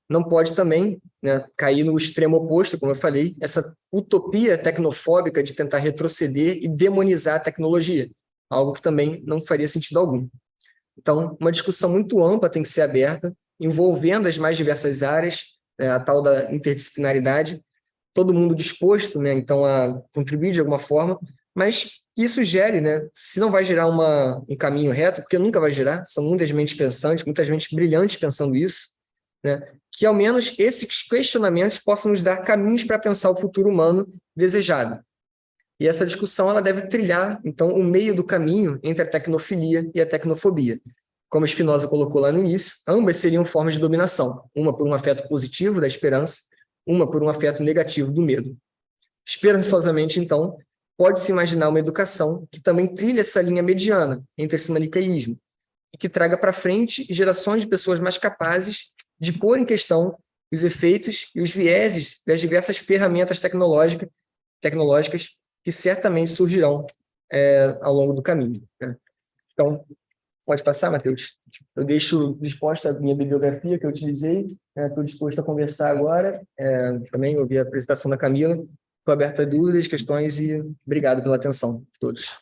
Não pode também, né, cair no extremo oposto, como eu falei, essa utopia tecnofóbica de tentar retroceder e demonizar a tecnologia, algo que também não faria sentido algum. Então, uma discussão muito ampla tem que ser aberta, envolvendo as mais diversas áreas, né, a tal da interdisciplinaridade, todo mundo disposto, né, então, a contribuir de alguma forma, mas que isso gere, né, se não vai gerar um caminho reto, porque nunca vai gerar, são muitas mentes pensantes, muitas mentes brilhantes pensando isso, né, que ao menos esses questionamentos possam nos dar caminhos para pensar o futuro humano desejado. E essa discussão ela deve trilhar, então, o meio do caminho entre a tecnofilia e a tecnofobia. Como Spinoza colocou lá no início, ambas seriam formas de dominação, uma por um afeto positivo da esperança, uma por um afeto negativo do medo. Esperançosamente, então, pode-se imaginar uma educação que também trilha essa linha mediana entre esse maniqueísmo e que traga para frente gerações de pessoas mais capazes de pôr em questão os efeitos e os vieses das diversas ferramentas tecnológicas que certamente surgirão ao longo do caminho, né? Então, pode passar, Matheus? Eu deixo disposta a minha bibliografia que eu utilizei, estou disposto a conversar agora, também ouvir a apresentação da Camila, estou aberto a dúvidas, questões e obrigado pela atenção de todos.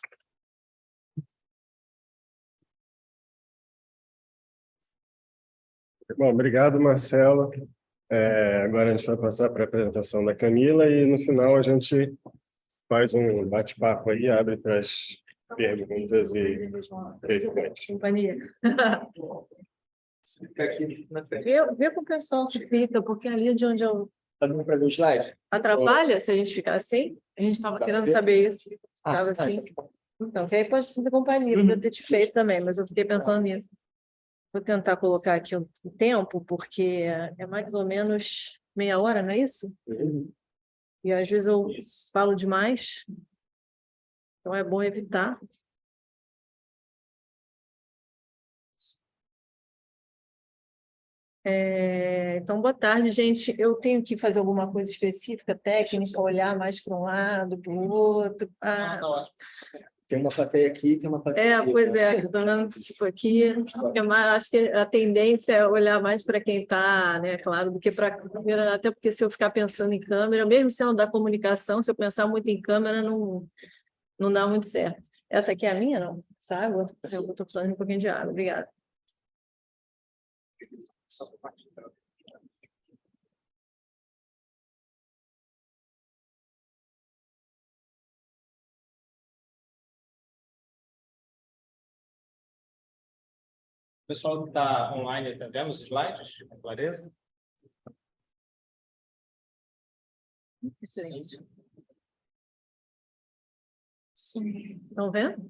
Bom, obrigado, Marcelo. Agora a gente vai passar para a apresentação da Camila e no final a gente faz um bate-papo aí, abre para as perguntas e questões. Companhia. Vê com o pessoal se fica, porque ali de onde eu... Está dando para ver o slide? Atrapalha se a gente ficar assim? A gente estava querendo saber isso. Estava assim. Então, que aí pode fazer companhia, podia ter te feito também, mas eu fiquei pensando nisso. Vou tentar colocar aqui o tempo, porque é mais ou menos meia hora, não é isso? E às vezes eu falo demais, então é bom evitar. Então, boa tarde, gente. Eu tenho que fazer alguma coisa específica, técnica, olhar mais para um lado, para o outro. Tem uma plateia aqui, tem uma plateia aqui. Pois é, que eu estou vendo tipo aqui. Acho que a tendência é olhar mais para quem está, né, claro, do que para a câmera, até porque se eu ficar pensando em câmera, mesmo sendo da comunicação, se eu pensar muito em câmera, não dá muito certo. Essa aqui é a minha, não? Sabe? Eu estou precisando de um pouquinho de água. Obrigada. O pessoal que está online, está vendo os slides com clareza? Silêncio. Sim. Estão vendo?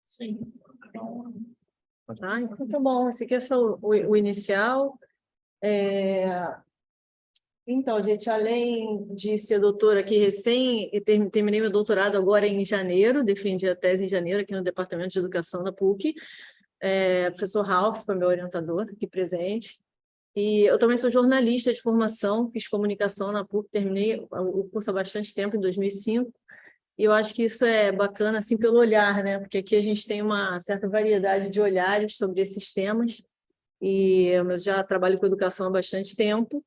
Sim. Então tá bom. Esse aqui é só o inicial. Então, gente, além de ser doutora aqui terminei meu doutorado agora em janeiro, defendi a tese em janeiro aqui no Departamento de Educação da PUC. O professor Ralph foi meu orientador aqui presente. E eu também sou jornalista de formação, fiz comunicação na PUC, terminei o curso há bastante tempo, em 2005. E eu acho que isso é bacana, assim, pelo olhar, né? Porque aqui a gente tem uma certa variedade de olhares sobre esses temas. Mas já trabalho com educação há bastante tempo.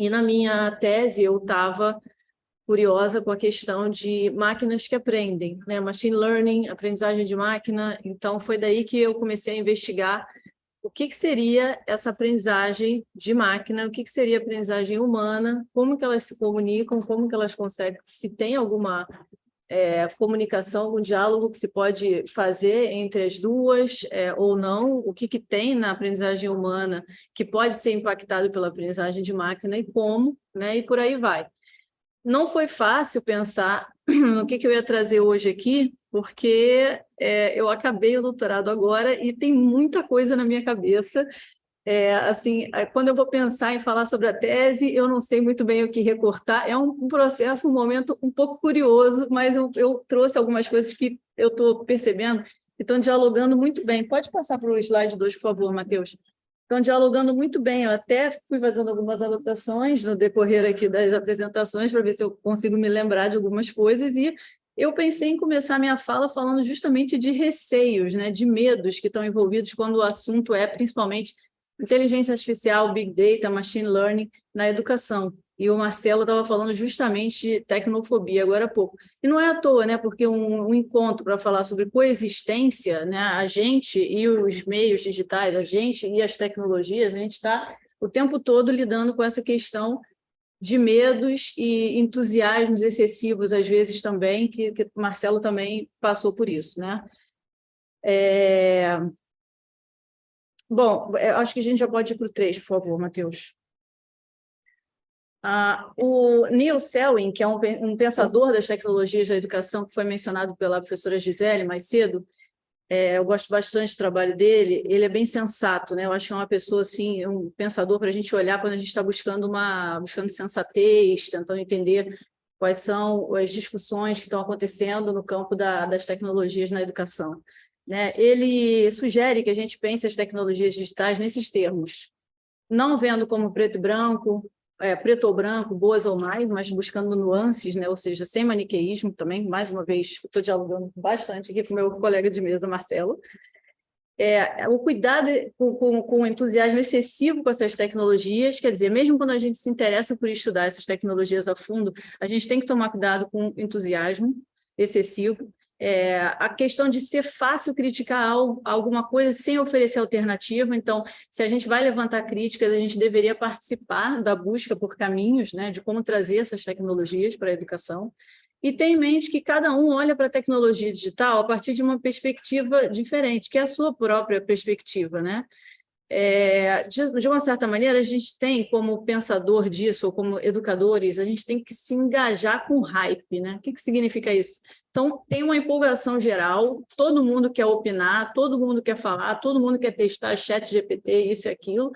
E na minha tese eu estava curiosa com a questão de máquinas que aprendem, né? Machine learning, aprendizagem de máquina. Então, foi daí que eu comecei a investigar o que seria essa aprendizagem de máquina, o que seria a aprendizagem humana, como que elas se comunicam, como que elas conseguem, se tem alguma comunicação, algum diálogo que se pode fazer entre as duas ou não, o que tem na aprendizagem humana que pode ser impactado pela aprendizagem de máquina e como, né? E por aí vai. Não foi fácil pensar no que eu ia trazer hoje aqui, porque eu acabei o doutorado agora e tem muita coisa na minha cabeça. Assim, quando eu vou pensar em falar sobre a tese, eu não sei muito bem o que recortar. É um processo, um momento um pouco curioso, mas eu trouxe algumas coisas que eu estou percebendo que estão dialogando muito bem. Pode passar para o slide 2, por favor, Matheus. Estão dialogando muito bem. Eu até fui fazendo algumas anotações no decorrer aqui das apresentações para ver se eu consigo me lembrar de algumas coisas, e eu pensei em começar minha fala falando justamente de receios, né, de medos que estão envolvidos quando o assunto é principalmente inteligência artificial, Big Data, Machine Learning na educação. E o Marcelo estava falando justamente de tecnofobia agora há pouco. E não é à toa, né? Porque um encontro para falar sobre coexistência, né? A gente e os meios digitais, a gente e as tecnologias, a gente está o tempo todo lidando com essa questão de medos e entusiasmos excessivos, às vezes também, que o Marcelo também passou por isso, né? Bom, acho que a gente já pode ir para o 3, por favor, Matheus. O Neil Selwyn, que é um pensador das tecnologias da educação, que foi mencionado pela professora Gisele mais cedo, eu gosto bastante do trabalho dele, ele é bem sensato, né? Eu acho que é uma pessoa, assim, um pensador para a gente olhar quando a gente está buscando sensatez, tentando entender quais são as discussões que estão acontecendo no campo das tecnologias na educação. Né? Ele sugere que a gente pense as tecnologias digitais nesses termos, não vendo como preto e branco, preto ou branco, boas ou mais, mas buscando nuances, né? Ou seja, sem maniqueísmo também. Mais uma vez, estou dialogando bastante aqui com o meu colega de mesa, Marcelo. O cuidado com o entusiasmo excessivo com essas tecnologias, quer dizer, mesmo quando a gente se interessa por estudar essas tecnologias a fundo, a gente tem que tomar cuidado com o entusiasmo excessivo. A questão de ser fácil criticar alguma coisa sem oferecer alternativa. Então, se a gente vai levantar críticas, a gente deveria participar da busca por caminhos, né, de como trazer essas tecnologias para a educação. E ter em mente que cada um olha para a tecnologia digital a partir de uma perspectiva diferente, que é a sua própria perspectiva, né? De uma certa maneira, a gente tem, como pensador disso, ou como educadores, a gente tem que se engajar com o hype, né? O que significa isso? Então, tem uma empolgação geral, todo mundo quer opinar, todo mundo quer falar, todo mundo quer testar chat GPT, isso e aquilo,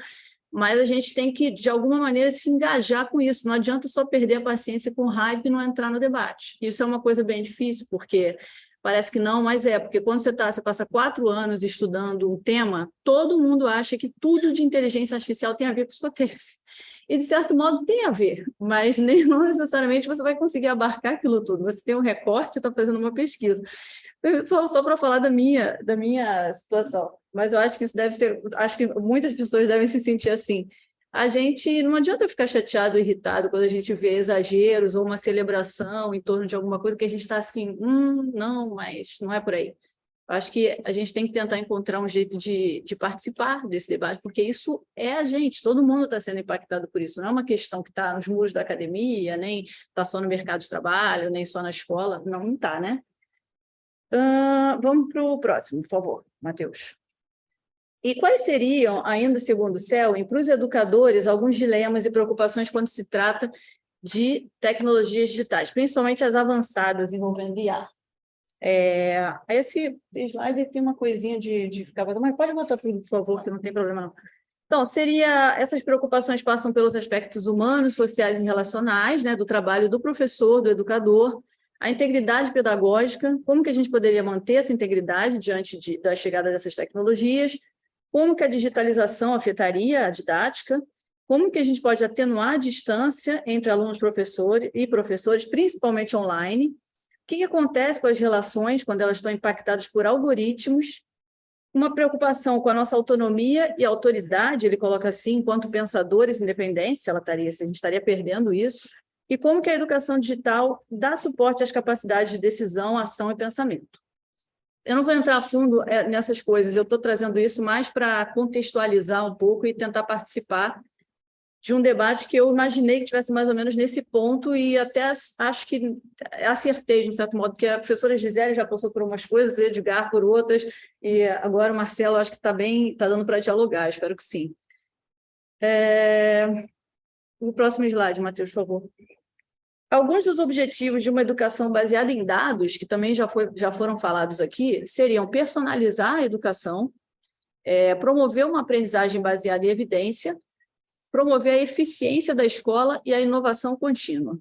mas a gente tem que, de alguma maneira, se engajar com isso. Não adianta só perder a paciência com o hype e não entrar no debate. Isso é uma coisa bem difícil, porque parece que não, mas porque quando você passa 4 anos estudando um tema, todo mundo acha que tudo de inteligência artificial tem a ver com sua tese. E, de certo modo, tem a ver, mas não necessariamente você vai conseguir abarcar aquilo tudo. Você tem um recorte e está fazendo uma pesquisa. Só para falar da minha situação, mas eu acho que isso deve ser, acho que muitas pessoas devem se sentir assim. A gente não adianta ficar chateado ou irritado quando a gente vê exageros ou uma celebração em torno de alguma coisa que a gente está assim, não, mas não é por aí. Acho que a gente tem que tentar encontrar um jeito de participar desse debate, porque isso é a gente, todo mundo está sendo impactado por isso. Não é uma questão que está nos muros da academia, nem está só no mercado de trabalho, nem só na escola. Não está, né? Vamos para o próximo, por favor, Matheus. E quais seriam, ainda segundo o Selwyn, para os educadores, alguns dilemas e preocupações quando se trata de tecnologias digitais, principalmente as avançadas envolvendo IA? Esse slide tem uma coisinha de ficar... Mas pode botar tudo, por favor, que não tem problema não. Então, essas preocupações passam pelos aspectos humanos, sociais e relacionais, né, do trabalho do professor, do educador, a integridade pedagógica, como que a gente poderia manter essa integridade diante da chegada dessas tecnologias, como que a digitalização afetaria a didática, como que a gente pode atenuar a distância entre alunos e professores, principalmente online, o que acontece com as relações quando elas estão impactadas por algoritmos, uma preocupação com a nossa autonomia e autoridade, ele coloca assim, enquanto pensadores independentes, se a gente estaria perdendo isso, e como que a educação digital dá suporte às capacidades de decisão, ação e pensamento. Eu não vou entrar a fundo nessas coisas, eu estou trazendo isso mais para contextualizar um pouco e tentar participar de um debate que eu imaginei que tivesse mais ou menos nesse ponto e até acho que acertei, de um certo modo, porque a professora Gisele já passou por umas coisas, o Edgar por outras, e agora o Marcelo acho que está dando para dialogar, espero que sim. O próximo slide, Matheus, por favor. Alguns dos objetivos de uma educação baseada em dados, que também já foram falados aqui, seriam personalizar a educação, promover uma aprendizagem baseada em evidência, promover a eficiência da escola e a inovação contínua.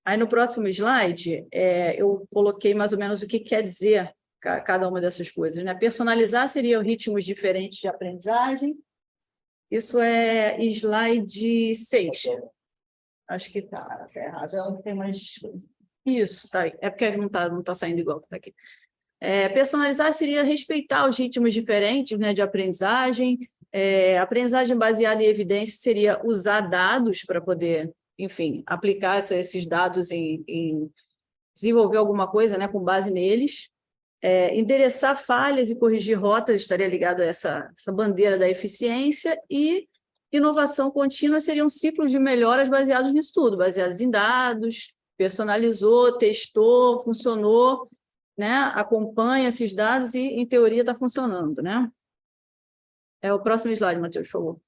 Aí, no próximo slide, eu coloquei mais ou menos o que quer dizer cada uma dessas coisas, né? Personalizar seriam ritmos diferentes de aprendizagem. Isso é slide 6. Acho que está errado. Não tem mais coisa. Isso, tá aí. É porque não tá saindo igual que está aqui. Personalizar seria respeitar os ritmos diferentes, né, de aprendizagem. Aprendizagem baseada em evidência seria usar dados para poder, enfim, aplicar esses dados em desenvolver alguma coisa, né, com base neles. Endereçar falhas e corrigir rotas estaria ligado a essa bandeira da eficiência, e inovação contínua seria um ciclo de melhoras baseados nisso tudo, baseados em dados, personalizou, testou, funcionou, né? Acompanha esses dados e, em teoria, está funcionando, né? O próximo slide, Matheus, por favor.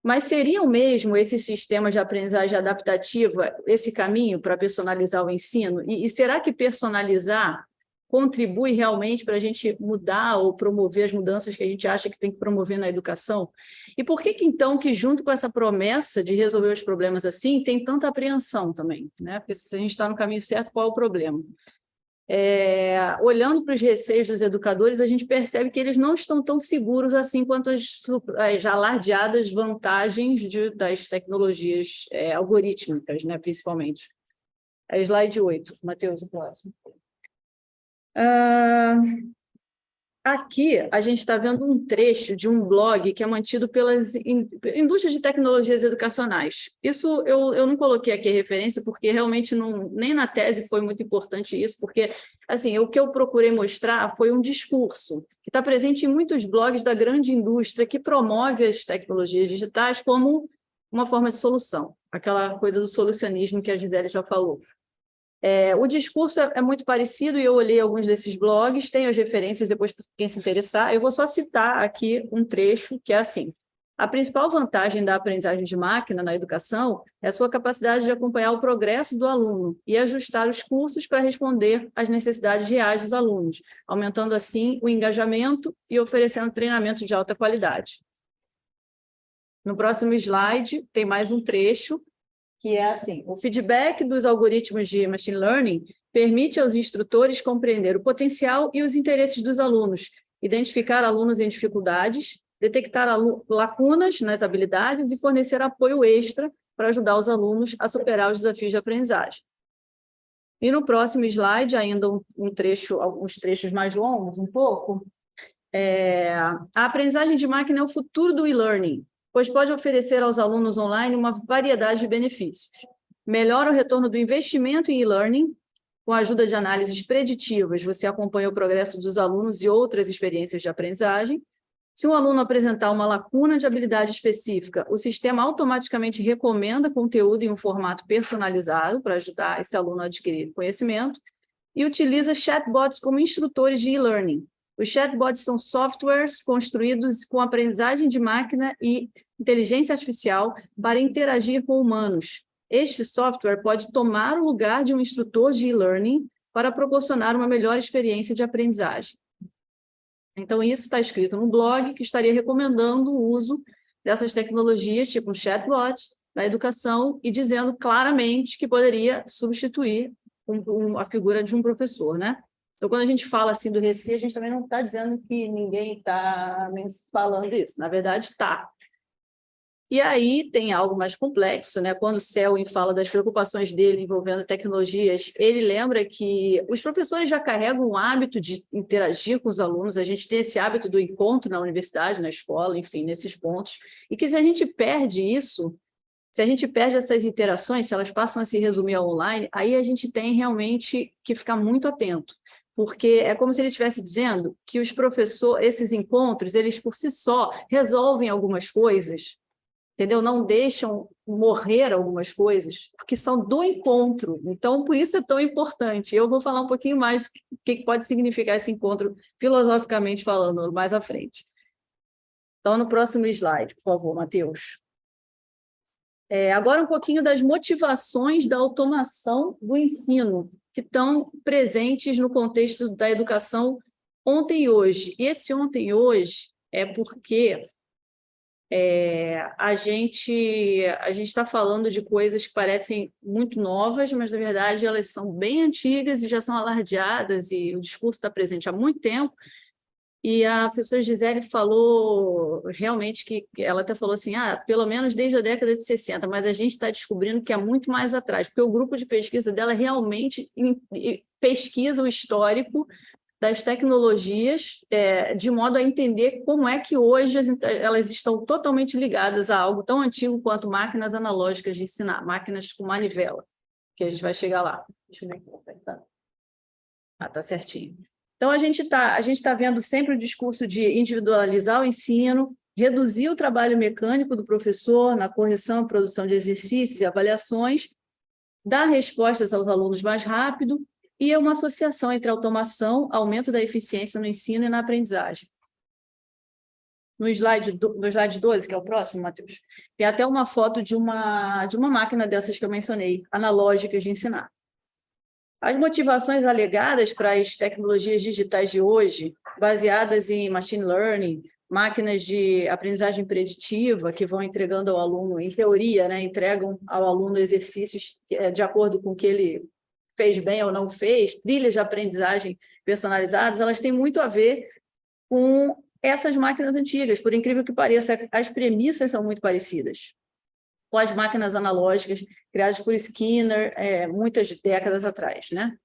Mas seriam mesmo esses sistemas de aprendizagem adaptativa esse caminho para personalizar o ensino? E será que personalizar contribui realmente para a gente mudar ou promover as mudanças que a gente acha que tem que promover na educação? E por que então, que junto com essa promessa de resolver os problemas assim, tem tanta apreensão também, né? Porque se a gente está no caminho certo, qual é o problema? Olhando para os receios dos educadores, a gente percebe que eles não estão tão seguros assim quanto as alardeadas vantagens das tecnologias algorítmicas, né, principalmente. Slide 8, Matheus, o próximo. Aqui a gente está vendo um trecho de um blog que é mantido pelas indústrias de tecnologias educacionais. Isso eu não coloquei aqui a referência, porque realmente nem na tese foi muito importante isso, porque assim, o que eu procurei mostrar foi um discurso que está presente em muitos blogs da grande indústria que promove as tecnologias digitais como uma forma de solução, aquela coisa do solucionismo que a Gisele já falou. O discurso é muito parecido, e eu olhei alguns desses blogs, tenho as referências depois para quem se interessar. Eu vou só citar aqui um trecho que é assim: a principal vantagem da aprendizagem de máquina na educação é a sua capacidade de acompanhar o progresso do aluno e ajustar os cursos para responder às necessidades reais dos alunos, aumentando assim o engajamento e oferecendo treinamento de alta qualidade. No próximo slide tem mais um trecho, que é assim: o feedback dos algoritmos de machine learning permite aos instrutores compreender o potencial e os interesses dos alunos, identificar alunos em dificuldades, detectar lacunas nas habilidades e fornecer apoio extra para ajudar os alunos a superar os desafios de aprendizagem. E no próximo slide, ainda alguns trechos mais longos, um pouco, a aprendizagem de máquina é o futuro do e-learning, pois pode oferecer aos alunos online uma variedade de benefícios. Melhora o retorno do investimento em e-learning, com a ajuda de análises preditivas, você acompanha o progresso dos alunos e outras experiências de aprendizagem. Se um aluno apresentar uma lacuna de habilidade específica, o sistema automaticamente recomenda conteúdo em um formato personalizado para ajudar esse aluno a adquirir conhecimento, e utiliza chatbots como instrutores de e-learning. Os chatbots são softwares construídos com aprendizagem de máquina e inteligência artificial para interagir com humanos. Este software pode tomar o lugar de um instrutor de e-learning para proporcionar uma melhor experiência de aprendizagem. Então, isso está escrito no blog, que estaria recomendando o uso dessas tecnologias, tipo um chatbot, na educação, e dizendo claramente que poderia substituir a figura de um professor, né? Então, quando a gente fala assim do Recife, a gente também não está dizendo que ninguém está falando isso. Na verdade, está. E aí tem algo mais complexo, né? Quando o Selwyn fala das preocupações dele envolvendo tecnologias, ele lembra que os professores já carregam o hábito de interagir com os alunos, a gente tem esse hábito do encontro na universidade, na escola, enfim, nesses pontos, e que se a gente perde isso, se a gente perde essas interações, se elas passam a se resumir ao online, aí a gente tem realmente que ficar muito atento, porque é como se ele estivesse dizendo que os professores, esses encontros, eles por si só resolvem algumas coisas, entendeu? Não deixam morrer algumas coisas, porque são do encontro. Então, por isso é tão importante. Eu vou falar um pouquinho mais do que pode significar esse encontro, filosoficamente falando, mais à frente. Então, no próximo slide, por favor, Matheus. Agora um pouquinho das motivações da automação do ensino, que estão presentes no contexto da educação ontem e hoje. E esse ontem e hoje é porque a gente está falando de coisas que parecem muito novas, mas, na verdade, elas são bem antigas e já são alardeadas, e o discurso está presente há muito tempo. E a professora Gisele falou realmente que ela até falou assim, pelo menos desde a década de 60, mas a gente está descobrindo que é muito mais atrás, porque o grupo de pesquisa dela realmente pesquisa o histórico das tecnologias, de modo a entender como é que hoje elas estão totalmente ligadas a algo tão antigo quanto máquinas analógicas de ensinar, máquinas com manivela, que a gente vai chegar lá. Deixa eu ver aqui. Tá certinho. Então, a gente tá vendo sempre o discurso de individualizar o ensino, reduzir o trabalho mecânico do professor na correção e produção de exercícios e avaliações, dar respostas aos alunos mais rápido e uma associação entre automação, aumento da eficiência no ensino e na aprendizagem. No slide 12, que é o próximo, Matheus, tem até uma foto de uma máquina dessas que eu mencionei, analógicas de ensinar. As motivações alegadas para as tecnologias digitais de hoje, baseadas em machine learning, máquinas de aprendizagem preditiva, que vão entregando ao aluno, em teoria, né, entregam ao aluno exercícios de acordo com o que ele fez bem ou não fez, trilhas de aprendizagem personalizadas, elas têm muito a ver com essas máquinas antigas. Por incrível que pareça, as premissas são muito parecidas com as máquinas analógicas criadas por Skinner muitas décadas atrás, né?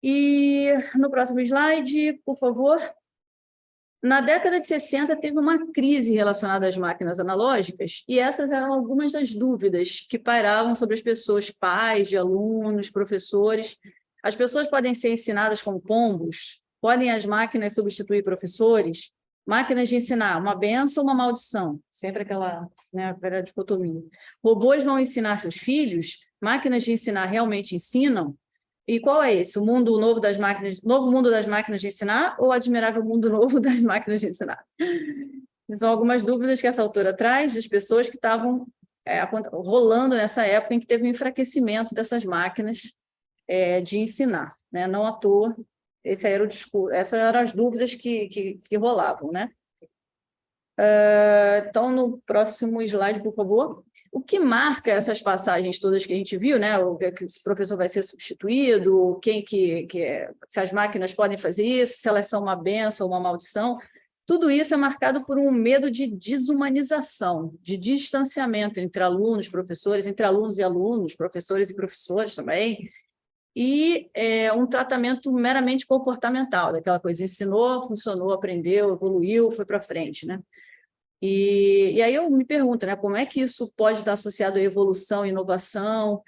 E no próximo slide, por favor. Na década de 60, teve uma crise relacionada às máquinas analógicas, e essas eram algumas das dúvidas que pairavam sobre as pessoas, pais de alunos, professores. As pessoas podem ser ensinadas como pombos? Podem as máquinas substituir professores? Máquinas de ensinar, uma bênção ou uma maldição? Sempre aquela dicotomia. Robôs vão ensinar seus filhos? Máquinas de ensinar realmente ensinam? E qual é esse? O mundo novo das máquinas, novo mundo das máquinas de ensinar ou o admirável mundo novo das máquinas de ensinar? São algumas dúvidas que essa autora traz das pessoas que estavam rolando nessa época em que teve um enfraquecimento dessas máquinas de ensinar, né? Não à toa. Esse era o discurso, essas eram as dúvidas que rolavam, né? Então, no próximo slide, por favor. O que marca essas passagens todas que a gente viu, né? O professor vai ser substituído, se as máquinas podem fazer isso, se elas são uma bênção ou uma maldição, tudo isso é marcado por um medo de desumanização, de distanciamento entre alunos, professores, entre alunos e alunos, professores e professores também, e um tratamento meramente comportamental, daquela coisa, ensinou, funcionou, aprendeu, evoluiu, foi para frente, né? E aí eu me pergunto, né, como é que isso pode estar associado à evolução, inovação,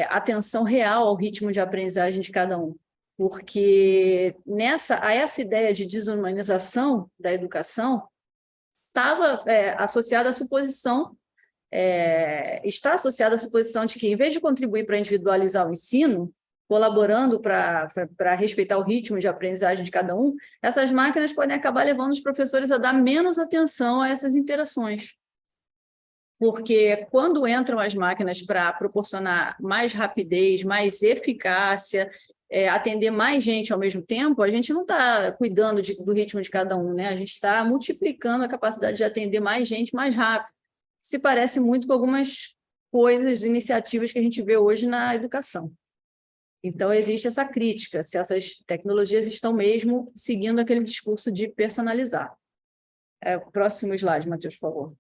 atenção real ao ritmo de aprendizagem de cada um? Porque essa ideia de desumanização da educação estava associada à suposição, está associada à suposição de que, em vez de contribuir para individualizar o ensino, colaborando para respeitar o ritmo de aprendizagem de cada um, essas máquinas podem acabar levando os professores a dar menos atenção a essas interações. Porque quando entram as máquinas para proporcionar mais rapidez, mais eficácia, atender mais gente ao mesmo tempo, a gente não está cuidando do ritmo de cada um, né? A gente está multiplicando a capacidade de atender mais gente mais rápido. Se parece muito com algumas coisas, iniciativas que a gente vê hoje na educação. Então, existe essa crítica, se essas tecnologias estão mesmo seguindo aquele discurso de personalizar. Próximo slide, Matheus, por favor.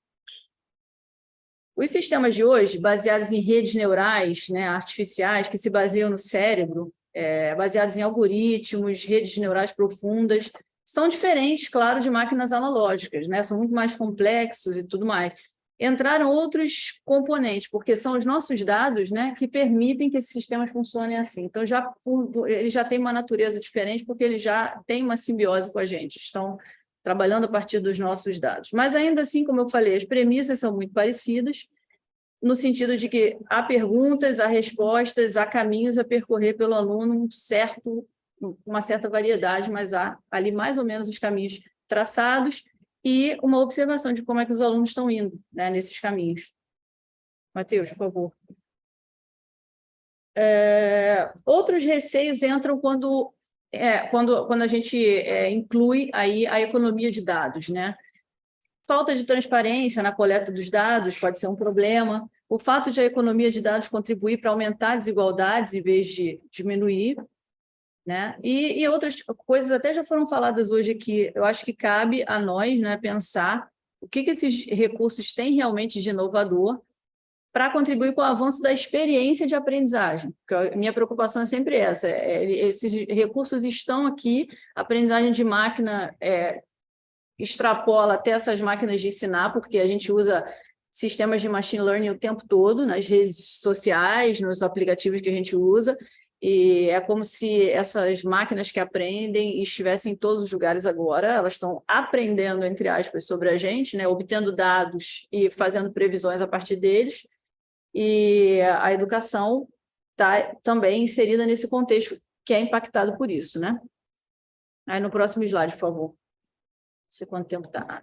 Os sistemas de hoje, baseados em redes neurais, né, artificiais, que se baseiam no cérebro, baseados em algoritmos, redes neurais profundas, são diferentes, claro, de máquinas analógicas, né? São muito mais complexos e tudo mais. Entraram outros componentes, porque são os nossos dados, né, que permitem que esses sistemas funcionem assim. Então, eles já têm uma natureza diferente, porque eles já têm uma simbiose com a gente, estão trabalhando a partir dos nossos dados. Mas, ainda assim, como eu falei, as premissas são muito parecidas, no sentido de que há perguntas, há respostas, há caminhos a percorrer pelo aluno, uma certa variedade, mas há ali mais ou menos os caminhos traçados, e uma observação de como é que os alunos estão indo, né, nesses caminhos. Matheus, por favor. Outros receios entram quando quando a gente inclui aí a economia de dados, né? Falta de transparência na coleta dos dados pode ser um problema. O fato de a economia de dados contribuir para aumentar desigualdades em vez de diminuir, né? E outras coisas até já foram faladas hoje aqui. Eu acho que cabe a nós, né, pensar o que esses recursos têm realmente de inovador para contribuir com o avanço da experiência de aprendizagem. Porque a minha preocupação é sempre essa. Esses recursos estão aqui, a aprendizagem de máquina extrapola até essas máquinas de ensinar, porque a gente usa sistemas de machine learning o tempo todo, nas redes sociais, nos aplicativos que a gente usa, e é como se essas máquinas que aprendem estivessem em todos os lugares agora, elas estão aprendendo, entre aspas, sobre a gente, né, obtendo dados e fazendo previsões a partir deles, e a educação está também inserida nesse contexto que é impactado por isso, né? Aí no próximo slide, por favor. Não sei quanto tempo está.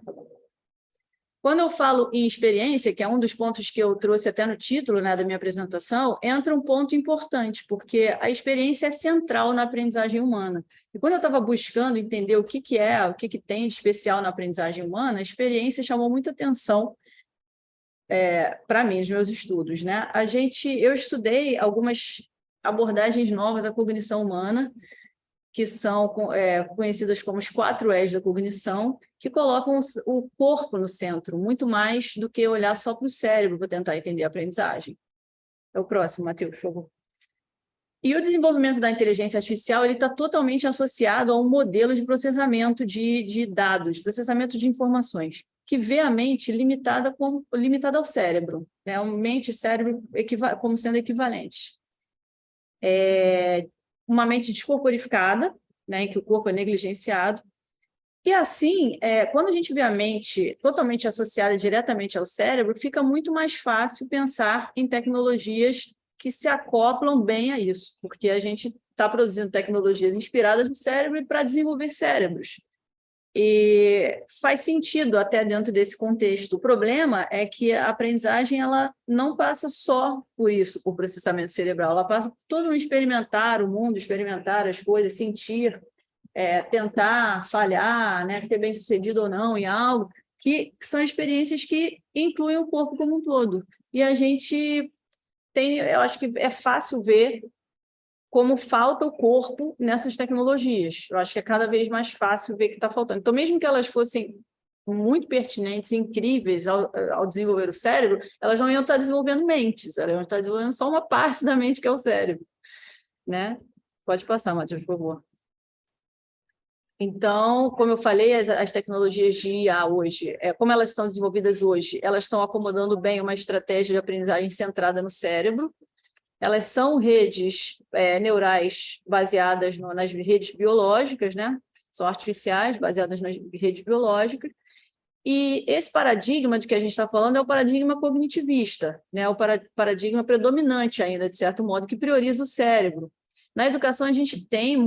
Quando eu falo em experiência, que é um dos pontos que eu trouxe até no título, né, da minha apresentação, entra um ponto importante, porque a experiência é central na aprendizagem humana. E quando eu estava buscando entender o que tem de especial na aprendizagem humana, a experiência chamou muita atenção para mim, nos meus estudos, né? Eu estudei algumas abordagens novas à cognição humana, que são conhecidas como os 4 E's da cognição, que colocam o corpo no centro, muito mais do que olhar só para o cérebro para tentar entender a aprendizagem. É o próximo, Matheus, por favor. E o desenvolvimento da inteligência artificial está totalmente associado a um modelo de processamento de dados, processamento de informações, que vê a mente limitada ao cérebro, né? Uma mente e cérebro como sendo equivalentes. Uma mente descorporificada, né, em que o corpo é negligenciado. E assim, quando a gente vê a mente totalmente associada diretamente ao cérebro, fica muito mais fácil pensar em tecnologias que se acoplam bem a isso, porque a gente está produzindo tecnologias inspiradas no cérebro para desenvolver cérebros. E faz sentido até dentro desse contexto. O problema é que a aprendizagem ela não passa só por isso, por processamento cerebral, ela passa por todo um experimentar o mundo, experimentar as coisas, sentir, tentar falhar, né, ser bem-sucedido ou não em algo, que são experiências que incluem o corpo como um todo. E a gente eu acho que é fácil ver como falta o corpo nessas tecnologias. Eu acho que é cada vez mais fácil ver que está faltando. Então, mesmo que elas fossem muito pertinentes, incríveis ao desenvolver o cérebro, elas não iam estar desenvolvendo mentes, elas iam estar desenvolvendo só uma parte da mente, que é o cérebro, né? Pode passar, Matheus, por favor. Então, como eu falei, as tecnologias de IA hoje, como elas estão desenvolvidas hoje, elas estão acomodando bem uma estratégia de aprendizagem centrada no cérebro. Elas são redes neurais baseadas nas redes biológicas, né? São artificiais, baseadas nas redes biológicas. E esse paradigma de que a gente está falando é o paradigma cognitivista, né? O paradigma predominante ainda, de certo modo, que prioriza o cérebro. Na educação, a gente tem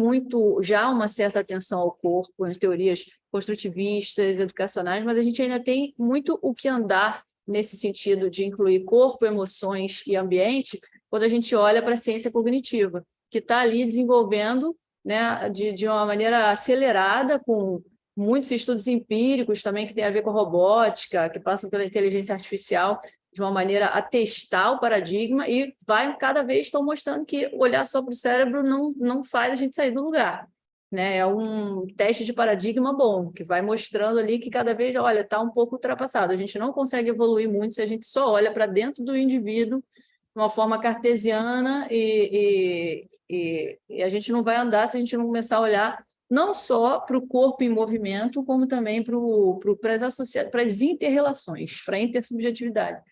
já uma certa atenção ao corpo, nas teorias construtivistas, educacionais, mas a gente ainda tem muito o que andar nesse sentido de incluir corpo, emoções e ambiente, quando a gente olha para a ciência cognitiva, que está ali desenvolvendo, né, de uma maneira acelerada, com muitos estudos empíricos também que tem a ver com a robótica, que passam pela inteligência artificial, de uma maneira a testar o paradigma, e cada vez estão mostrando que olhar só para o cérebro não faz a gente sair do lugar. Né? É um teste de paradigma bom, que vai mostrando ali que cada vez, olha, está um pouco ultrapassado. A gente não consegue evoluir muito se a gente só olha para dentro do indivíduo de uma forma cartesiana e a gente não vai andar se a gente não começar a olhar não só para o corpo em movimento, como também para as inter-relações, para a intersubjetividade.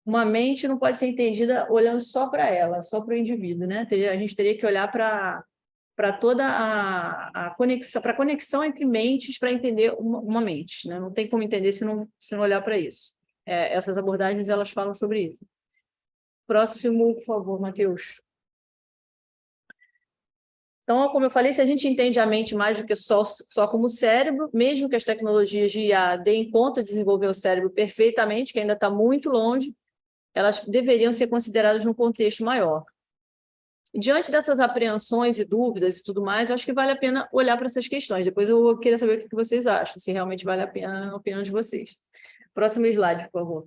Uma mente não pode ser entendida olhando só para ela, só para o indivíduo, né? A gente teria que olhar para toda a conexão, para a conexão entre mentes, para entender uma mente, né? Não tem como entender se não olhar para isso. Essas abordagens, elas falam sobre isso. Próximo, por favor, Matheus. Então, como eu falei, se a gente entende a mente mais do que só como cérebro, mesmo que as tecnologias de IA deem conta de desenvolver o cérebro perfeitamente, que ainda está muito longe, elas deveriam ser consideradas num contexto maior. Diante dessas apreensões e dúvidas e tudo mais, eu acho que vale a pena olhar para essas questões. Depois eu queria saber o que vocês acham, se realmente vale a pena a opinião de vocês. Próximo slide, por favor.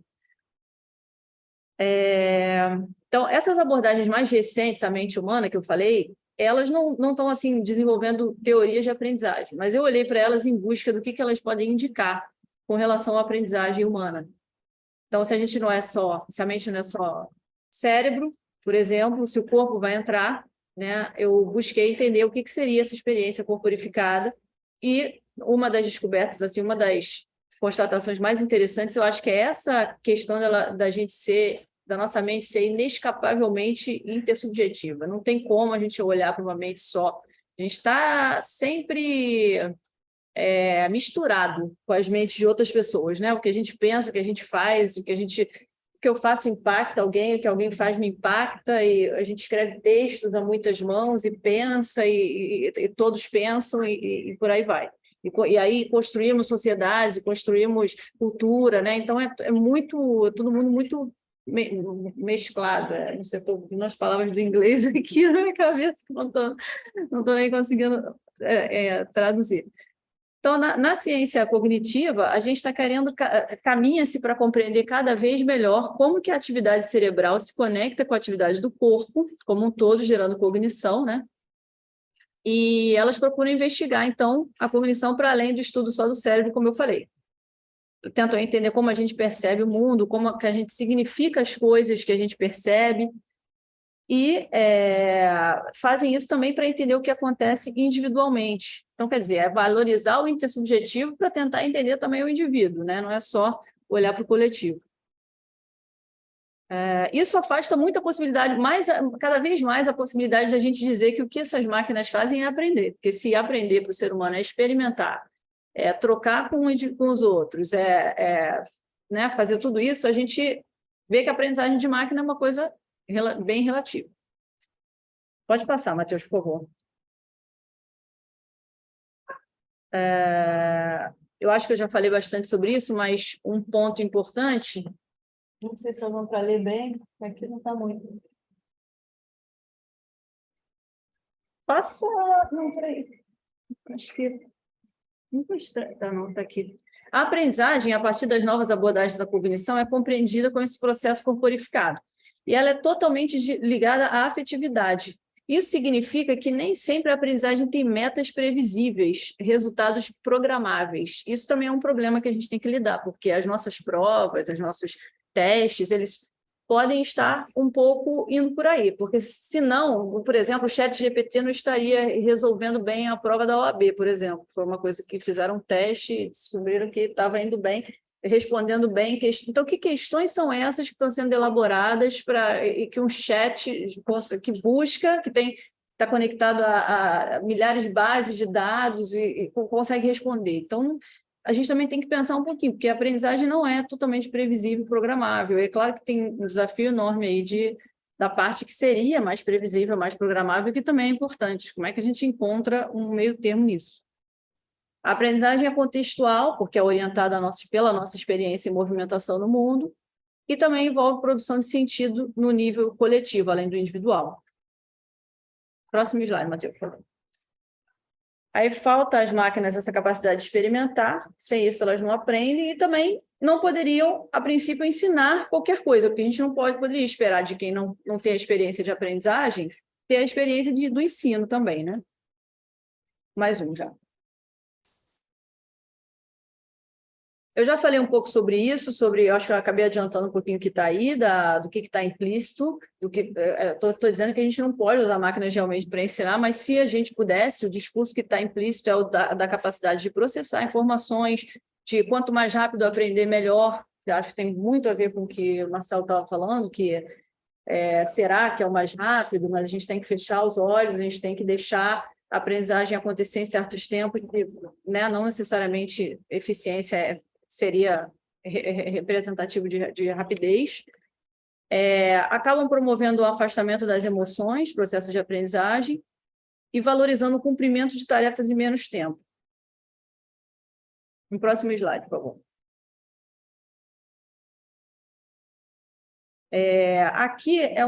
Então, essas abordagens mais recentes à mente humana que eu falei, elas não estão assim desenvolvendo teorias de aprendizagem, mas eu olhei para elas em busca do que elas podem indicar com relação à aprendizagem humana. Então, se a mente não é só cérebro, por exemplo, se o corpo vai entrar, né, eu busquei entender o que seria essa experiência corporificada, e uma das descobertas, assim, uma das constatações mais interessantes, eu acho que é essa questão da nossa mente ser inescapavelmente intersubjetiva. Não tem como a gente olhar para uma mente só. A gente está sempre misturado com as mentes de outras pessoas, né? O que a gente pensa, o que a gente faz, o que eu faço impacta alguém, o que alguém faz me impacta, e a gente escreve textos a muitas mãos e pensa, e todos pensam, e por aí vai. E aí construímos sociedades, construímos cultura, né? Então todo mundo muito mesclado, não sei, estou ouvindo as palavras do inglês aqui na minha cabeça, que não estou nem conseguindo traduzir. Então, na ciência cognitiva, a gente está querendo, caminha-se para compreender cada vez melhor como que a atividade cerebral se conecta com a atividade do corpo, como um todo, gerando cognição, né? E elas procuram investigar, então, a cognição para além do estudo só do cérebro, como eu falei. Tentam entender como a gente percebe o mundo, como que a gente significa as coisas que a gente percebe, e fazem isso também para entender o que acontece individualmente. Então, quer dizer, é valorizar o intersubjetivo para tentar entender também o indivíduo, né? Não é só olhar para o coletivo. Isso afasta muita possibilidade, cada vez mais a possibilidade de a gente dizer que o que essas máquinas fazem é aprender, porque se aprender para o ser humano é experimentar, trocar com os outros, né, fazer tudo isso, a gente vê que a aprendizagem de máquina é uma coisa bem relativa. Pode passar, Matheus, por favor. Eu acho que eu já falei bastante sobre isso, mas um ponto importante, não sei se eu vou para ler bem, aqui não está muito. Passa, não, peraí, acho que não está estranho, não, está aqui. A aprendizagem, a partir das novas abordagens da cognição, é compreendida como esse processo corporificado, e ela é totalmente ligada à afetividade. Isso significa que nem sempre a aprendizagem tem metas previsíveis, resultados programáveis. Isso também é um problema que a gente tem que lidar, porque as nossas provas, os nossos testes, eles podem estar um pouco indo por aí, porque senão, por exemplo, o ChatGPT não estaria resolvendo bem a prova da OAB, por exemplo. Foi uma coisa que fizeram um teste e descobriram que estava indo bem, respondendo bem. Então, que questões são essas que estão sendo elaboradas para que um chat que busca, que está conectado a milhares de bases de dados e consegue responder? Então, a gente também tem que pensar um pouquinho, porque a aprendizagem não é totalmente previsível e programável. É claro que tem um desafio enorme aí da parte que seria mais previsível, mais programável, que também é importante. Como é que a gente encontra um meio termo nisso? A aprendizagem é contextual, porque é orientada pela nossa experiência e movimentação no mundo, e também envolve produção de sentido no nível coletivo, além do individual. Próximo slide, Matheus, por favor. Aí falta às máquinas essa capacidade de experimentar, sem isso elas não aprendem, e também não poderiam, a princípio, ensinar qualquer coisa, porque a gente não poderia esperar de quem não tem a experiência de aprendizagem, ter a experiência do ensino também, né? Mais um já. Eu já falei um pouco sobre isso, eu acho que eu acabei adiantando um pouquinho o que está aí, do que está implícito, estou dizendo que a gente não pode usar máquinas realmente para ensinar, mas se a gente pudesse, o discurso que está implícito é o da capacidade de processar informações, de quanto mais rápido aprender, melhor. Eu acho que tem muito a ver com o que o Marcelo estava falando, que será que é o mais rápido, mas a gente tem que fechar os olhos, a gente tem que deixar a aprendizagem acontecer em certos tempos, né? Não necessariamente eficiência seria representativo de rapidez. Acabam promovendo o afastamento das emoções, processo de aprendizagem, e valorizando o cumprimento de tarefas em menos tempo. No próximo slide, por favor. Aqui é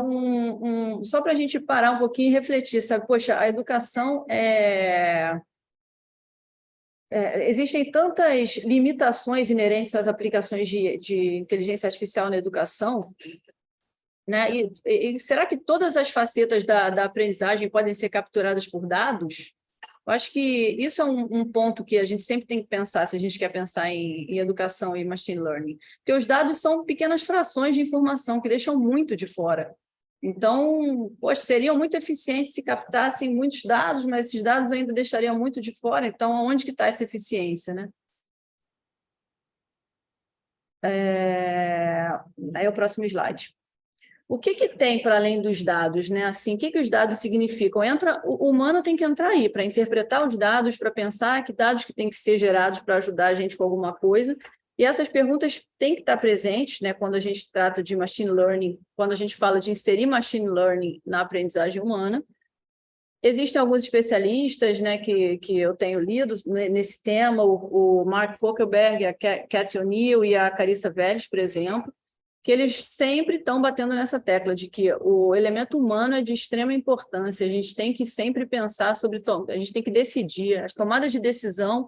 só para a gente parar um pouquinho e refletir, sabe? Poxa, a educação existem tantas limitações inerentes às aplicações de inteligência artificial na educação, né? E será que todas as facetas da aprendizagem podem ser capturadas por dados? Eu acho que isso é um ponto que a gente sempre tem que pensar, se a gente quer pensar em educação e machine learning, porque os dados são pequenas frações de informação que deixam muito de fora. Então, poxa, seriam muito eficientes se captassem muitos dados, mas esses dados ainda deixariam muito de fora. Então, onde que está essa eficiência, né? Aí é o próximo slide. O que tem para além dos dados, né? Assim, o que os dados significam? O humano tem que entrar aí para interpretar os dados, para pensar que dados que têm que ser gerados para ajudar a gente com alguma coisa. E essas perguntas têm que estar presentes, né? Quando a gente trata de machine learning, quando a gente fala de inserir machine learning na aprendizagem humana. Existem alguns especialistas, né, que eu tenho lido nesse tema, o Mark Zuckerberg, a Cathy O'Neil e a Carissa Vélez, por exemplo, que eles sempre estão batendo nessa tecla de que o elemento humano é de extrema importância, a gente tem que sempre pensar sobre, a gente tem que decidir, as tomadas de decisão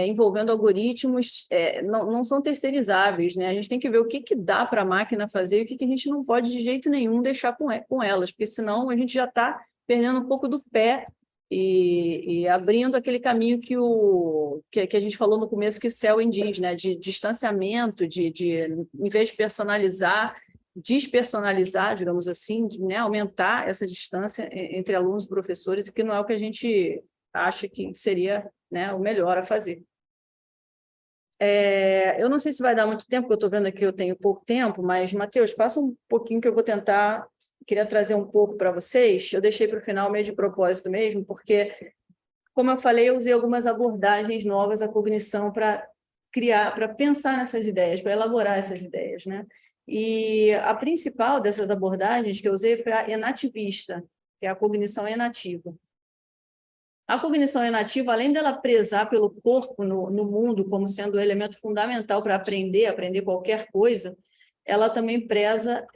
envolvendo algoritmos não são terceirizáveis, né? A gente tem que ver o que dá para a máquina fazer e o que a gente não pode de jeito nenhum deixar com elas, porque senão a gente já está perdendo um pouco do pé e abrindo aquele caminho que a gente falou no começo, que o Selwyn diz, né? De distanciamento, em vez de personalizar, despersonalizar, digamos assim, né? Aumentar essa distância entre alunos e professores, e que não é o que a gente acha que seria, né, o melhor a fazer. Eu não sei se vai dar muito tempo, porque eu estou vendo aqui que eu tenho pouco tempo, mas, Matheus, passa um pouquinho que eu vou tentar. Queria trazer um pouco para vocês. Eu deixei para o final meio de propósito mesmo, porque, como eu falei, eu usei algumas abordagens novas à cognição para pensar nessas ideias, para elaborar essas ideias, né? E a principal dessas abordagens que eu usei foi a enativista, que é a cognição enativa. A cognição enativa, além dela prezar pelo corpo no mundo como sendo um elemento fundamental para aprender qualquer coisa, ela também preza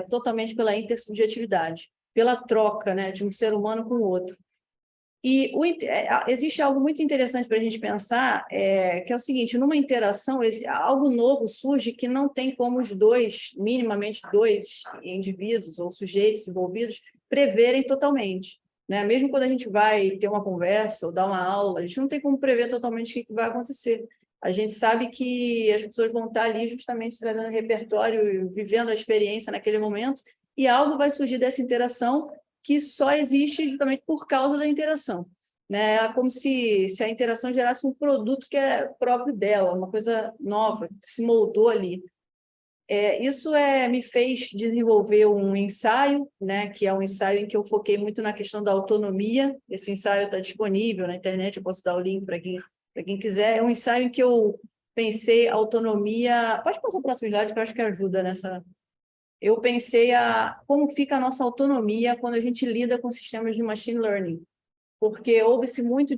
totalmente pela intersubjetividade, pela troca, né, de um ser humano com o outro. E existe algo muito interessante para a gente pensar, que é o seguinte: numa interação, algo novo surge que não tem como minimamente dois indivíduos ou sujeitos envolvidos, preverem totalmente. Né? Mesmo quando a gente vai ter uma conversa ou dar uma aula, a gente não tem como prever totalmente o que vai acontecer. A gente sabe que as pessoas vão estar ali justamente trazendo repertório, vivendo a experiência naquele momento, e algo vai surgir dessa interação que só existe justamente por causa da interação. Né? É como se a interação gerasse um produto que é próprio dela, uma coisa nova, que se moldou ali. Isso me fez desenvolver um ensaio, né, que é um ensaio em que eu foquei muito na questão da autonomia. Esse ensaio está disponível na internet, eu posso dar o link para quem quiser. É um ensaio em que eu pensei autonomia... Pode passar para o próximo slide, que eu acho que ajuda nessa... Eu pensei como fica a nossa autonomia quando a gente lida com sistemas de machine learning. Porque ouve-se muito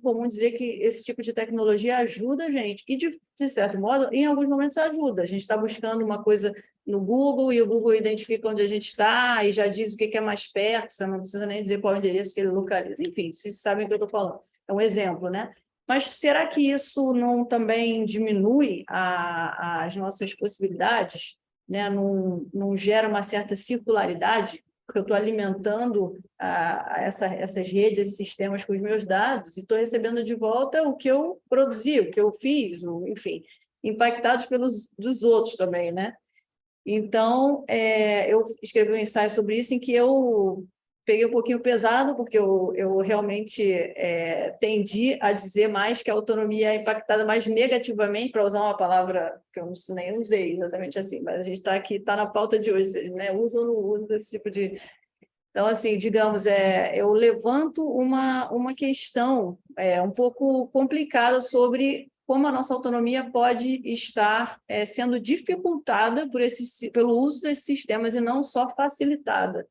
comum dizer que esse tipo de tecnologia ajuda a gente, e de certo modo, em alguns momentos ajuda. A gente está buscando uma coisa no Google, e o Google identifica onde a gente está, e já diz o que é mais perto, você não precisa nem dizer qual é o endereço que ele localiza. Enfim, vocês sabem o que eu estou falando. É um exemplo, né? Mas será que isso não também diminui as nossas possibilidades? Né? Não gera uma certa circularidade? Porque eu estou alimentando essas redes, esses sistemas com os meus dados, e estou recebendo de volta o que eu produzi, o que eu fiz, enfim, impactados dos outros também, né? Então, eu escrevi um ensaio sobre isso, em que eu peguei um pouquinho pesado, porque eu realmente tendi a dizer mais que a autonomia é impactada mais negativamente, para usar uma palavra que eu nem usei exatamente assim, mas a gente está aqui, está na pauta de hoje, né? Usa ou não usa esse tipo de... Então, assim, digamos, eu levanto uma questão um pouco complicada sobre como a nossa autonomia pode estar sendo dificultada pelo uso desses sistemas e não só facilitada.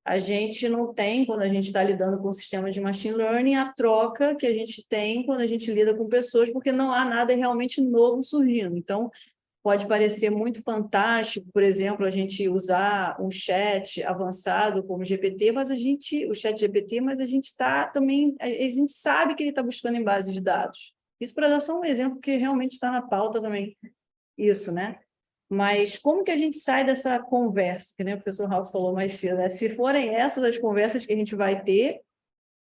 A gente não tem, quando a gente está lidando com sistemas de machine learning, a troca que a gente tem quando a gente lida com pessoas, porque não há nada realmente novo surgindo. Então, pode parecer muito fantástico, por exemplo, a gente usar um chat avançado como o GPT, o chat GPT, mas a gente sabe que ele está buscando em bases de dados. Isso para dar só um exemplo que realmente está na pauta também, isso, né? Mas como que a gente sai dessa conversa, que nem o professor Ralf falou mais cedo, né? Se forem essas as conversas que a gente vai ter,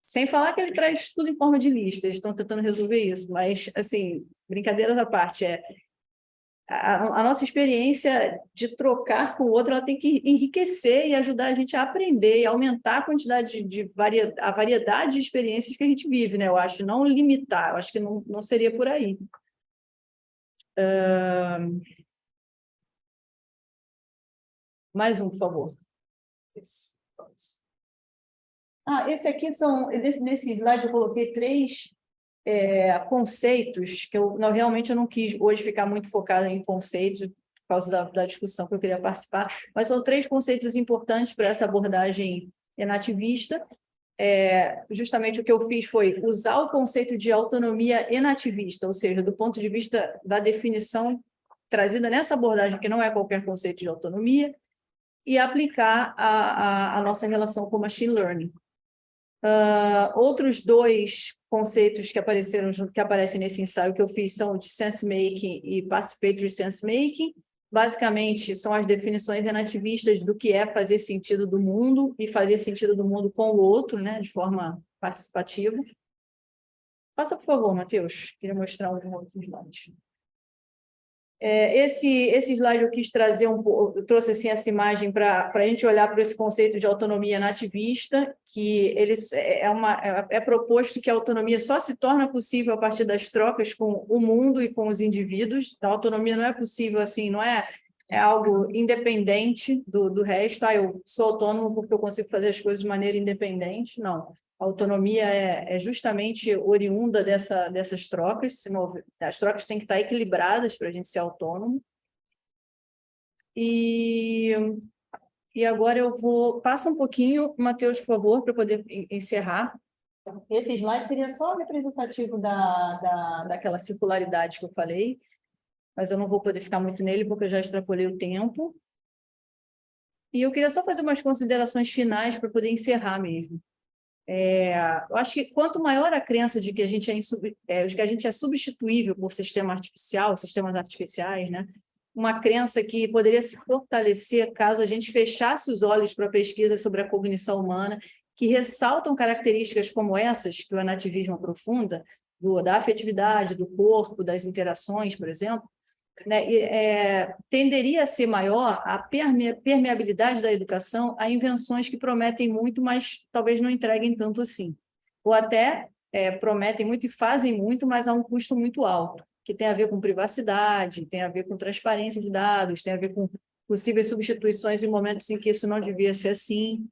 sem falar que ele traz tudo em forma de lista, eles estão tentando resolver isso, mas, assim, brincadeiras à parte, a nossa experiência de trocar com o outro, ela tem que enriquecer e ajudar a gente a aprender e aumentar a quantidade a variedade de experiências que a gente vive, né? Eu acho, não limitar, eu acho que não seria por aí. Mais um, por favor. Esse aqui nesse slide eu coloquei 3 conceitos que realmente eu não quis hoje ficar muito focada em conceitos por causa da discussão que eu queria participar, mas são 3 conceitos importantes para essa abordagem enativista. Justamente o que eu fiz foi usar o conceito de autonomia enativista, ou seja, do ponto de vista da definição trazida nessa abordagem, que não é qualquer conceito de autonomia, e aplicar a nossa relação com machine learning. Outros 2 conceitos que aparecem nesse ensaio que eu fiz são de sense-making e participatory sense-making. Basicamente, são as definições enativistas do que é fazer sentido do mundo e fazer sentido do mundo com o outro, né, de forma participativa. Passa, por favor, Matheus. Queria mostrar um outro slide. Esse slide eu quis trazer eu trouxe assim essa imagem para a gente olhar para esse conceito de autonomia nativista, que é proposto que a autonomia só se torna possível a partir das trocas com o mundo e com os indivíduos. Então, a autonomia não é possível assim, não é algo independente do resto. Eu sou autônomo porque eu consigo fazer as coisas de maneira independente. Não. A autonomia é justamente oriunda dessas trocas. As trocas têm que estar equilibradas para a gente ser autônomo. E agora eu vou... Passa um pouquinho, Matheus, por favor, para poder encerrar. Esse slide seria só representativo daquela circularidade que eu falei, mas eu não vou poder ficar muito nele porque eu já extrapolei o tempo. E eu queria só fazer umas considerações finais para poder encerrar mesmo. Eu acho que quanto maior a crença de que a gente é substituível por sistemas artificiais, né? Uma crença que poderia se fortalecer caso a gente fechasse os olhos para pesquisas sobre a cognição humana, que ressaltam características como essas que o enativismo aprofunda, da afetividade, do corpo, das interações, por exemplo, né, tenderia a ser maior a permeabilidade da educação a invenções que prometem muito, mas talvez não entreguem tanto assim. Ou até prometem muito e fazem muito, mas a um custo muito alto, que tem a ver com privacidade, tem a ver com transparência de dados, tem a ver com possíveis substituições em momentos em que isso não devia ser assim.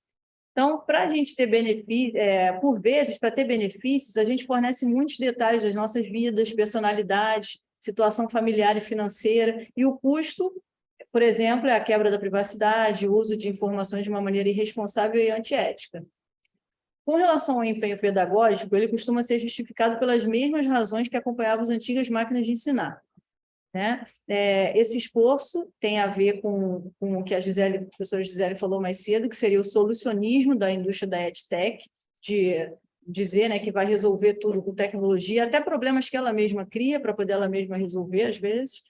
Então, para a gente ter benefícios, por vezes, para ter benefícios, a gente fornece muitos detalhes das nossas vidas, personalidades, situação familiar e financeira, e o custo, por exemplo, é a quebra da privacidade, o uso de informações de uma maneira irresponsável e antiética. Com relação ao empenho pedagógico, ele costuma ser justificado pelas mesmas razões que acompanhavam as antigas máquinas de ensinar, né? Esse esforço tem a ver com o que a professora Gisele falou mais cedo, que seria o solucionismo da indústria da EdTech, de dizer, né, que vai resolver tudo com tecnologia, até problemas que ela mesma cria para poder ela mesma resolver, às vezes.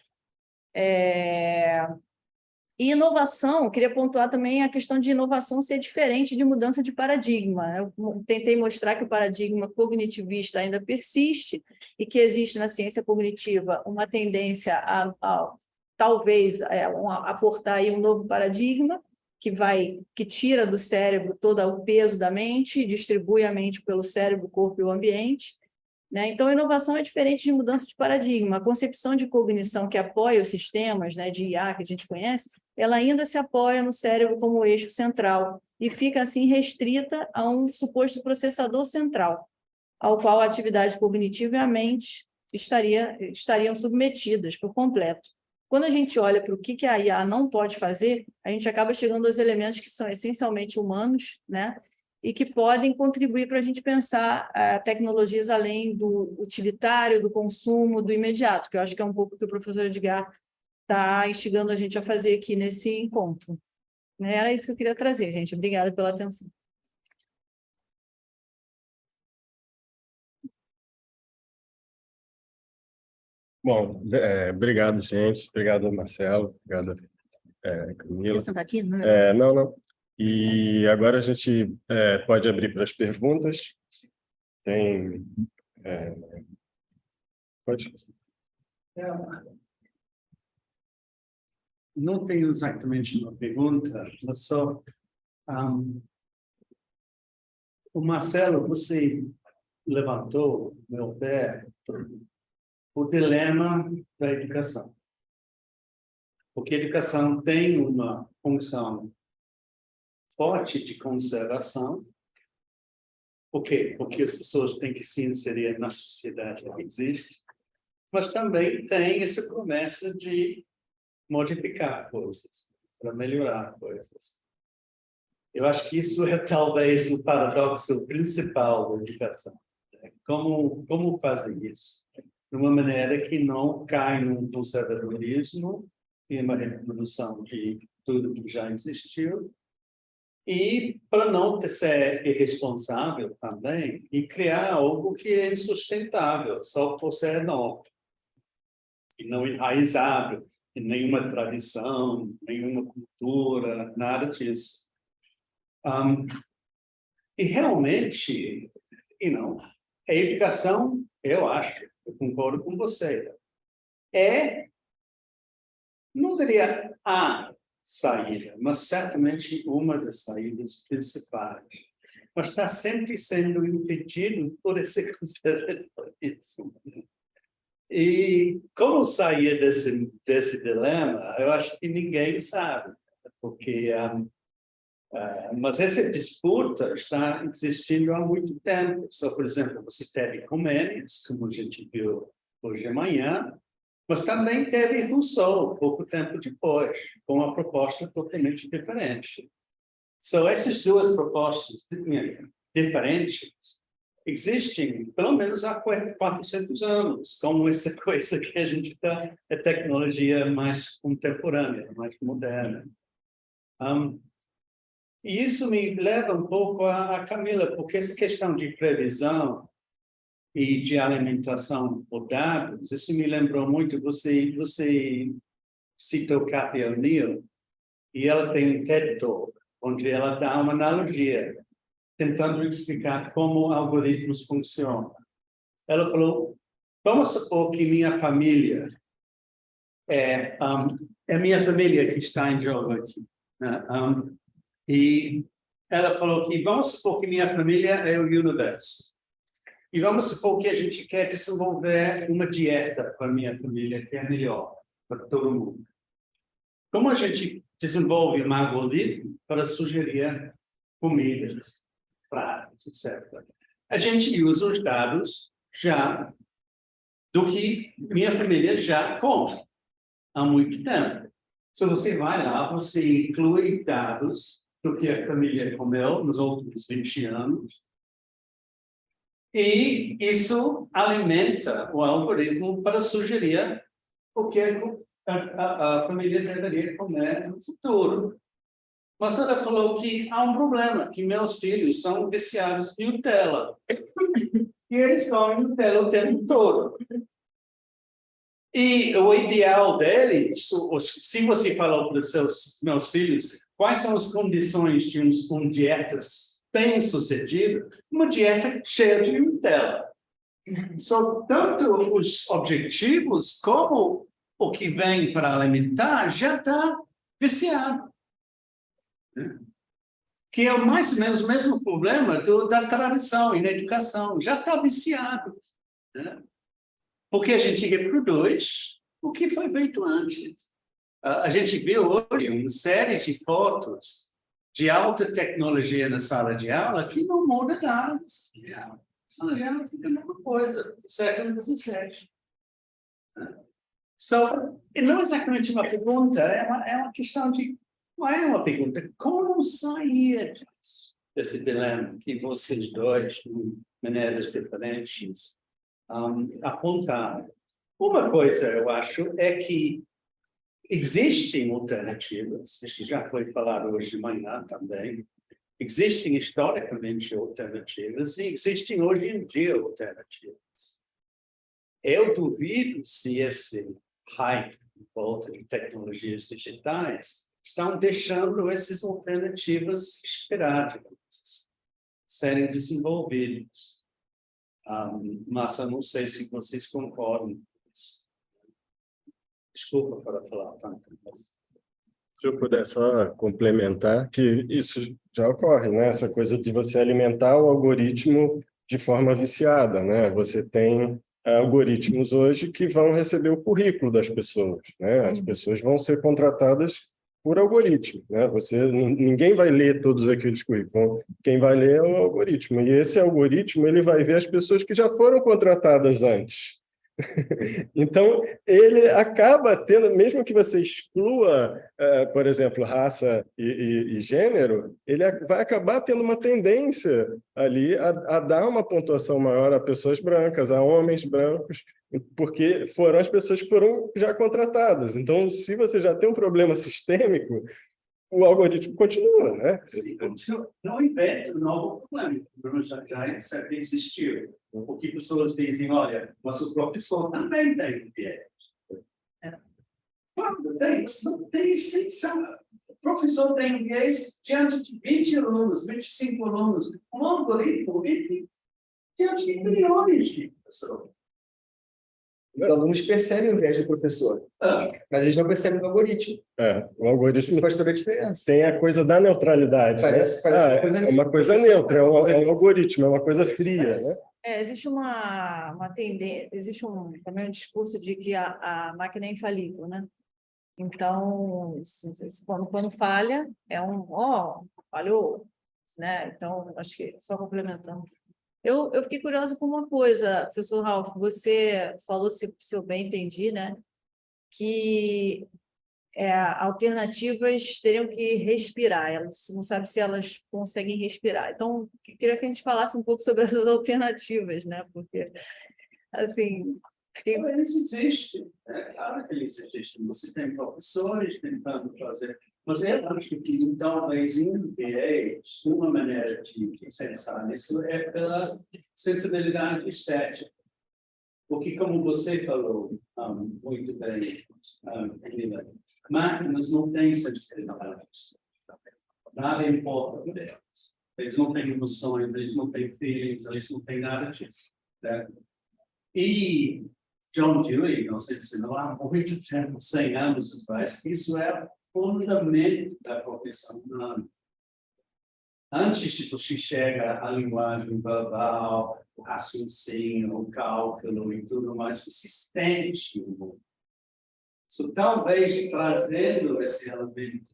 E inovação, eu queria pontuar também a questão de inovação ser diferente de mudança de paradigma. Eu tentei mostrar que o paradigma cognitivista ainda persiste e que existe na ciência cognitiva uma tendência a talvez aportar aí um novo paradigma que tira do cérebro todo o peso da mente, distribui a mente pelo cérebro, o corpo e o ambiente, né? Então, a inovação é diferente de mudança de paradigma. A concepção de cognição que apoia os sistemas, né, de IA que a gente conhece, ela ainda se apoia no cérebro como eixo central e fica, assim, restrita a um suposto processador central, ao qual a atividade cognitiva e a mente estariam submetidas por completo. Quando a gente olha para o que a IA não pode fazer, a gente acaba chegando aos elementos que são essencialmente humanos, né? E que podem contribuir para a gente pensar tecnologias além do utilitário, do consumo, do imediato, que eu acho que é um pouco o que o professor Edgar está instigando a gente a fazer aqui nesse encontro. Era isso que eu queria trazer, gente. Obrigada pela atenção. Bom, obrigado, gente. Obrigado, Marcelo. Obrigado, Camila. Quer sentar aqui? Não, não. E agora a gente pode abrir para as perguntas. Tem... Pode? Não tenho exatamente uma pergunta, mas só... o Marcelo, você levantou meu pé o dilema da educação. Porque a educação tem uma função forte de conservação. Por quê? Porque as pessoas têm que se inserir na sociedade que existe, mas também tem essa promessa de modificar coisas, para melhorar coisas. Eu acho que isso é talvez o paradoxo principal da educação. Como fazer isso? De uma maneira que não cai num conservadorismo e uma reprodução de tudo que já existiu, e para não ser irresponsável também e criar algo que é insustentável, só por ser novo, e não enraizado em nenhuma tradição, nenhuma cultura, nada disso. E realmente, a educação, eu acho, eu concordo com você, não diria a saída, mas certamente uma das saídas principais. Mas está sempre sendo impedido por esse conservadorismo. E como sair desse dilema, eu acho que ninguém sabe, porque mas essa disputa está existindo há muito tempo. Só, por exemplo, você teve Comênides, como a gente viu hoje de manhã, mas também teve Rousseau, pouco tempo depois, com uma proposta totalmente diferente. São essas duas propostas diferentes existem pelo menos há 400 anos, como essa coisa que a gente está, a tecnologia mais contemporânea, mais moderna. E isso me leva um pouco a Camila, porque essa questão de previsão e de alimentação por dados, isso me lembrou muito, você citou Cathy O'Neil, e ela tem um TED Talk, onde ela dá uma analogia, tentando explicar como algoritmos funcionam. Ela falou, vamos supor que minha família é minha família que está em jogo aqui, né? E ela falou que vamos supor que minha família é o universo. E vamos supor que a gente quer desenvolver uma dieta para a minha família que é melhor para todo mundo. Como a gente desenvolve um algoritmo para sugerir comidas, pratos, etc. A gente usa os dados já do que minha família já come há muito tempo. Se você vai lá, você inclui dados do que a família comeu nos últimos 20 anos, e isso alimenta o algoritmo para sugerir o que a família deveria comer no futuro. Mas ela falou que há um problema, que meus filhos são viciados em Nutella. E eles comem Nutella o tempo todo. E o ideal deles, se você falou para os meus filhos, quais são as condições de uma dieta bem-sucedida? Uma dieta cheia de Nutella. Tanto os objetivos como o que vem para alimentar já está viciado. Que é mais ou menos o mesmo problema da tradição e da educação. Já está viciado. Né? Porque a gente reproduz o que foi feito antes. A gente vê hoje uma série de fotos de alta tecnologia na sala de aula que não muda nada. A sala de aula fica a mesma coisa, do século XVII. Não é exatamente uma pergunta, é uma questão de... Não é uma pergunta, como sair desse dilema que vocês dois, de maneiras diferentes, apontaram? Uma coisa, eu acho, é que Existem alternativas, isso já foi falado hoje de manhã também. Existem historicamente alternativas e existem hoje em dia alternativas. Eu duvido se esse hype em volta de tecnologias digitais estão deixando essas alternativas esperáticas serem desenvolvidas. Mas eu não sei se vocês concordam com isso. Desculpa para falar tanto. Se eu puder só complementar, que isso já ocorre, né? Essa coisa de você alimentar o algoritmo de forma viciada, né? Você tem algoritmos hoje que vão receber o currículo das pessoas, né? As pessoas vão ser contratadas por algoritmo, né? Ninguém vai ler todos aqueles currículos. Quem vai ler é o algoritmo. E esse algoritmo ele vai ver as pessoas que já foram contratadas antes. Então, ele acaba tendo, mesmo que você exclua, por exemplo, raça e gênero, ele vai acabar tendo uma tendência ali a dar uma pontuação maior a pessoas brancas, a homens brancos, porque foram as pessoas que foram já contratadas. Então, se você já tem um problema sistêmico, o algoritmo continua, né? Sim, não inventa um novo problema. O problema já sempre existiu. Porque pessoas dizem, olha, mas o professor também tem um viés. Quando tem, mas não tem extensão. O professor tem um viés diante de 20 alunos, 25 alunos. Um algoritmo diante de milhões de pessoas. Os alunos percebem o viés do professor, mas eles não percebem o algoritmo. O algoritmo Isso faz toda a diferença. tem a coisa da neutralidade, Parece né? uma É uma coisa neutra, é um algoritmo, é uma coisa fria, né? Existe uma tendência, existe também um discurso de que a máquina é infalível, né? Então, quando falha, falhou, né? Então, acho que só complementando. Eu fiquei curiosa com uma coisa, professor Ralph, você falou, se eu bem entendi, né, que alternativas teriam que respirar, elas não sabe se elas conseguem respirar. Então, eu queria que a gente falasse um pouco sobre essas alternativas, né, porque, assim... Eles existem, é claro que eles existem. Você tem professores tentando fazer, mas eu acho que talvez um viés, uma maneira de pensar nisso é pela sensibilidade estética. Porque, como você falou muito bem, máquinas não têm sensibilidade. Nada importa para elas. Eles não têm emoções, eles não têm feelings, eles não têm nada disso. Né? E John Dewey nos ensinou há muito tempo, 100 anos atrás, que isso é o fundamento da profissão humana. Antes de você chegar à linguagem verbal, o raciocínio, o cálculo e tudo mais, você sente o mundo. Talvez trazendo esse elemento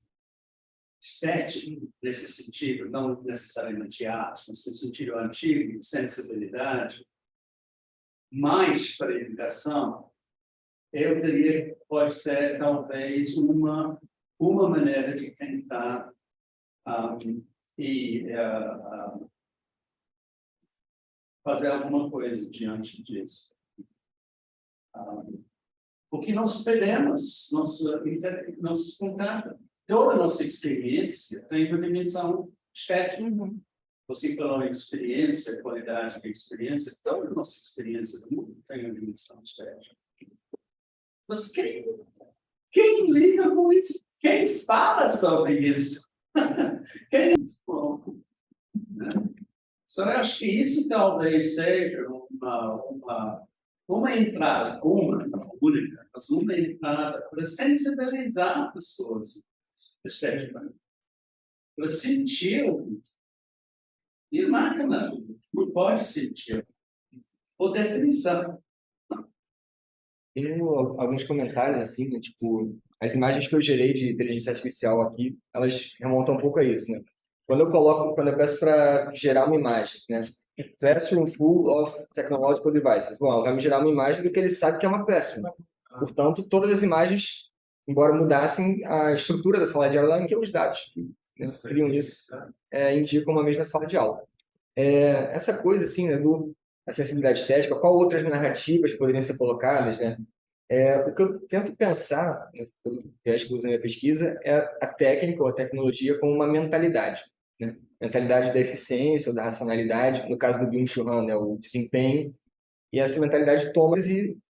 estético nesse sentido, não necessariamente arte, mas no sentido antigo, de sensibilidade, mais para a educação, eu diria que pode ser talvez uma maneira de tentar fazer alguma coisa diante disso. Porque nós perdemos nosso contato. Toda a nossa experiência tem uma dimensão estética. Você falou em experiência, qualidade de experiência, toda a nossa experiência do mundo tem uma dimensão estética. Mas quem lida com isso? Quem fala sobre isso? Só acho que isso talvez seja uma entrada, não única, mas uma entrada para sensibilizar pessoas esteticamente, para sentir o mundo. E a máquina não pode sentir, por definição. Tenho alguns comentários, assim, né? Tipo, as imagens que eu gerei de inteligência artificial aqui, elas remontam um pouco a isso, né? Quando eu peço para gerar uma imagem, né? Classroom full of technological devices. Bom, ela vai me gerar uma imagem do que ele sabe que é uma classroom. Portanto, todas as imagens, embora mudassem a estrutura da sala de aula, em que os dados que criam isso indicam uma mesma sala de aula. Essa coisa, assim, né, a sensibilidade estética, qual outras narrativas poderiam ser colocadas, né? O que eu tento pensar, né, pelo viés que eu uso na minha pesquisa, é a técnica ou a tecnologia como uma mentalidade, né? Mentalidade da eficiência ou da racionalidade, no caso do Byung-Chul Han, né, o desempenho, e essa mentalidade toma e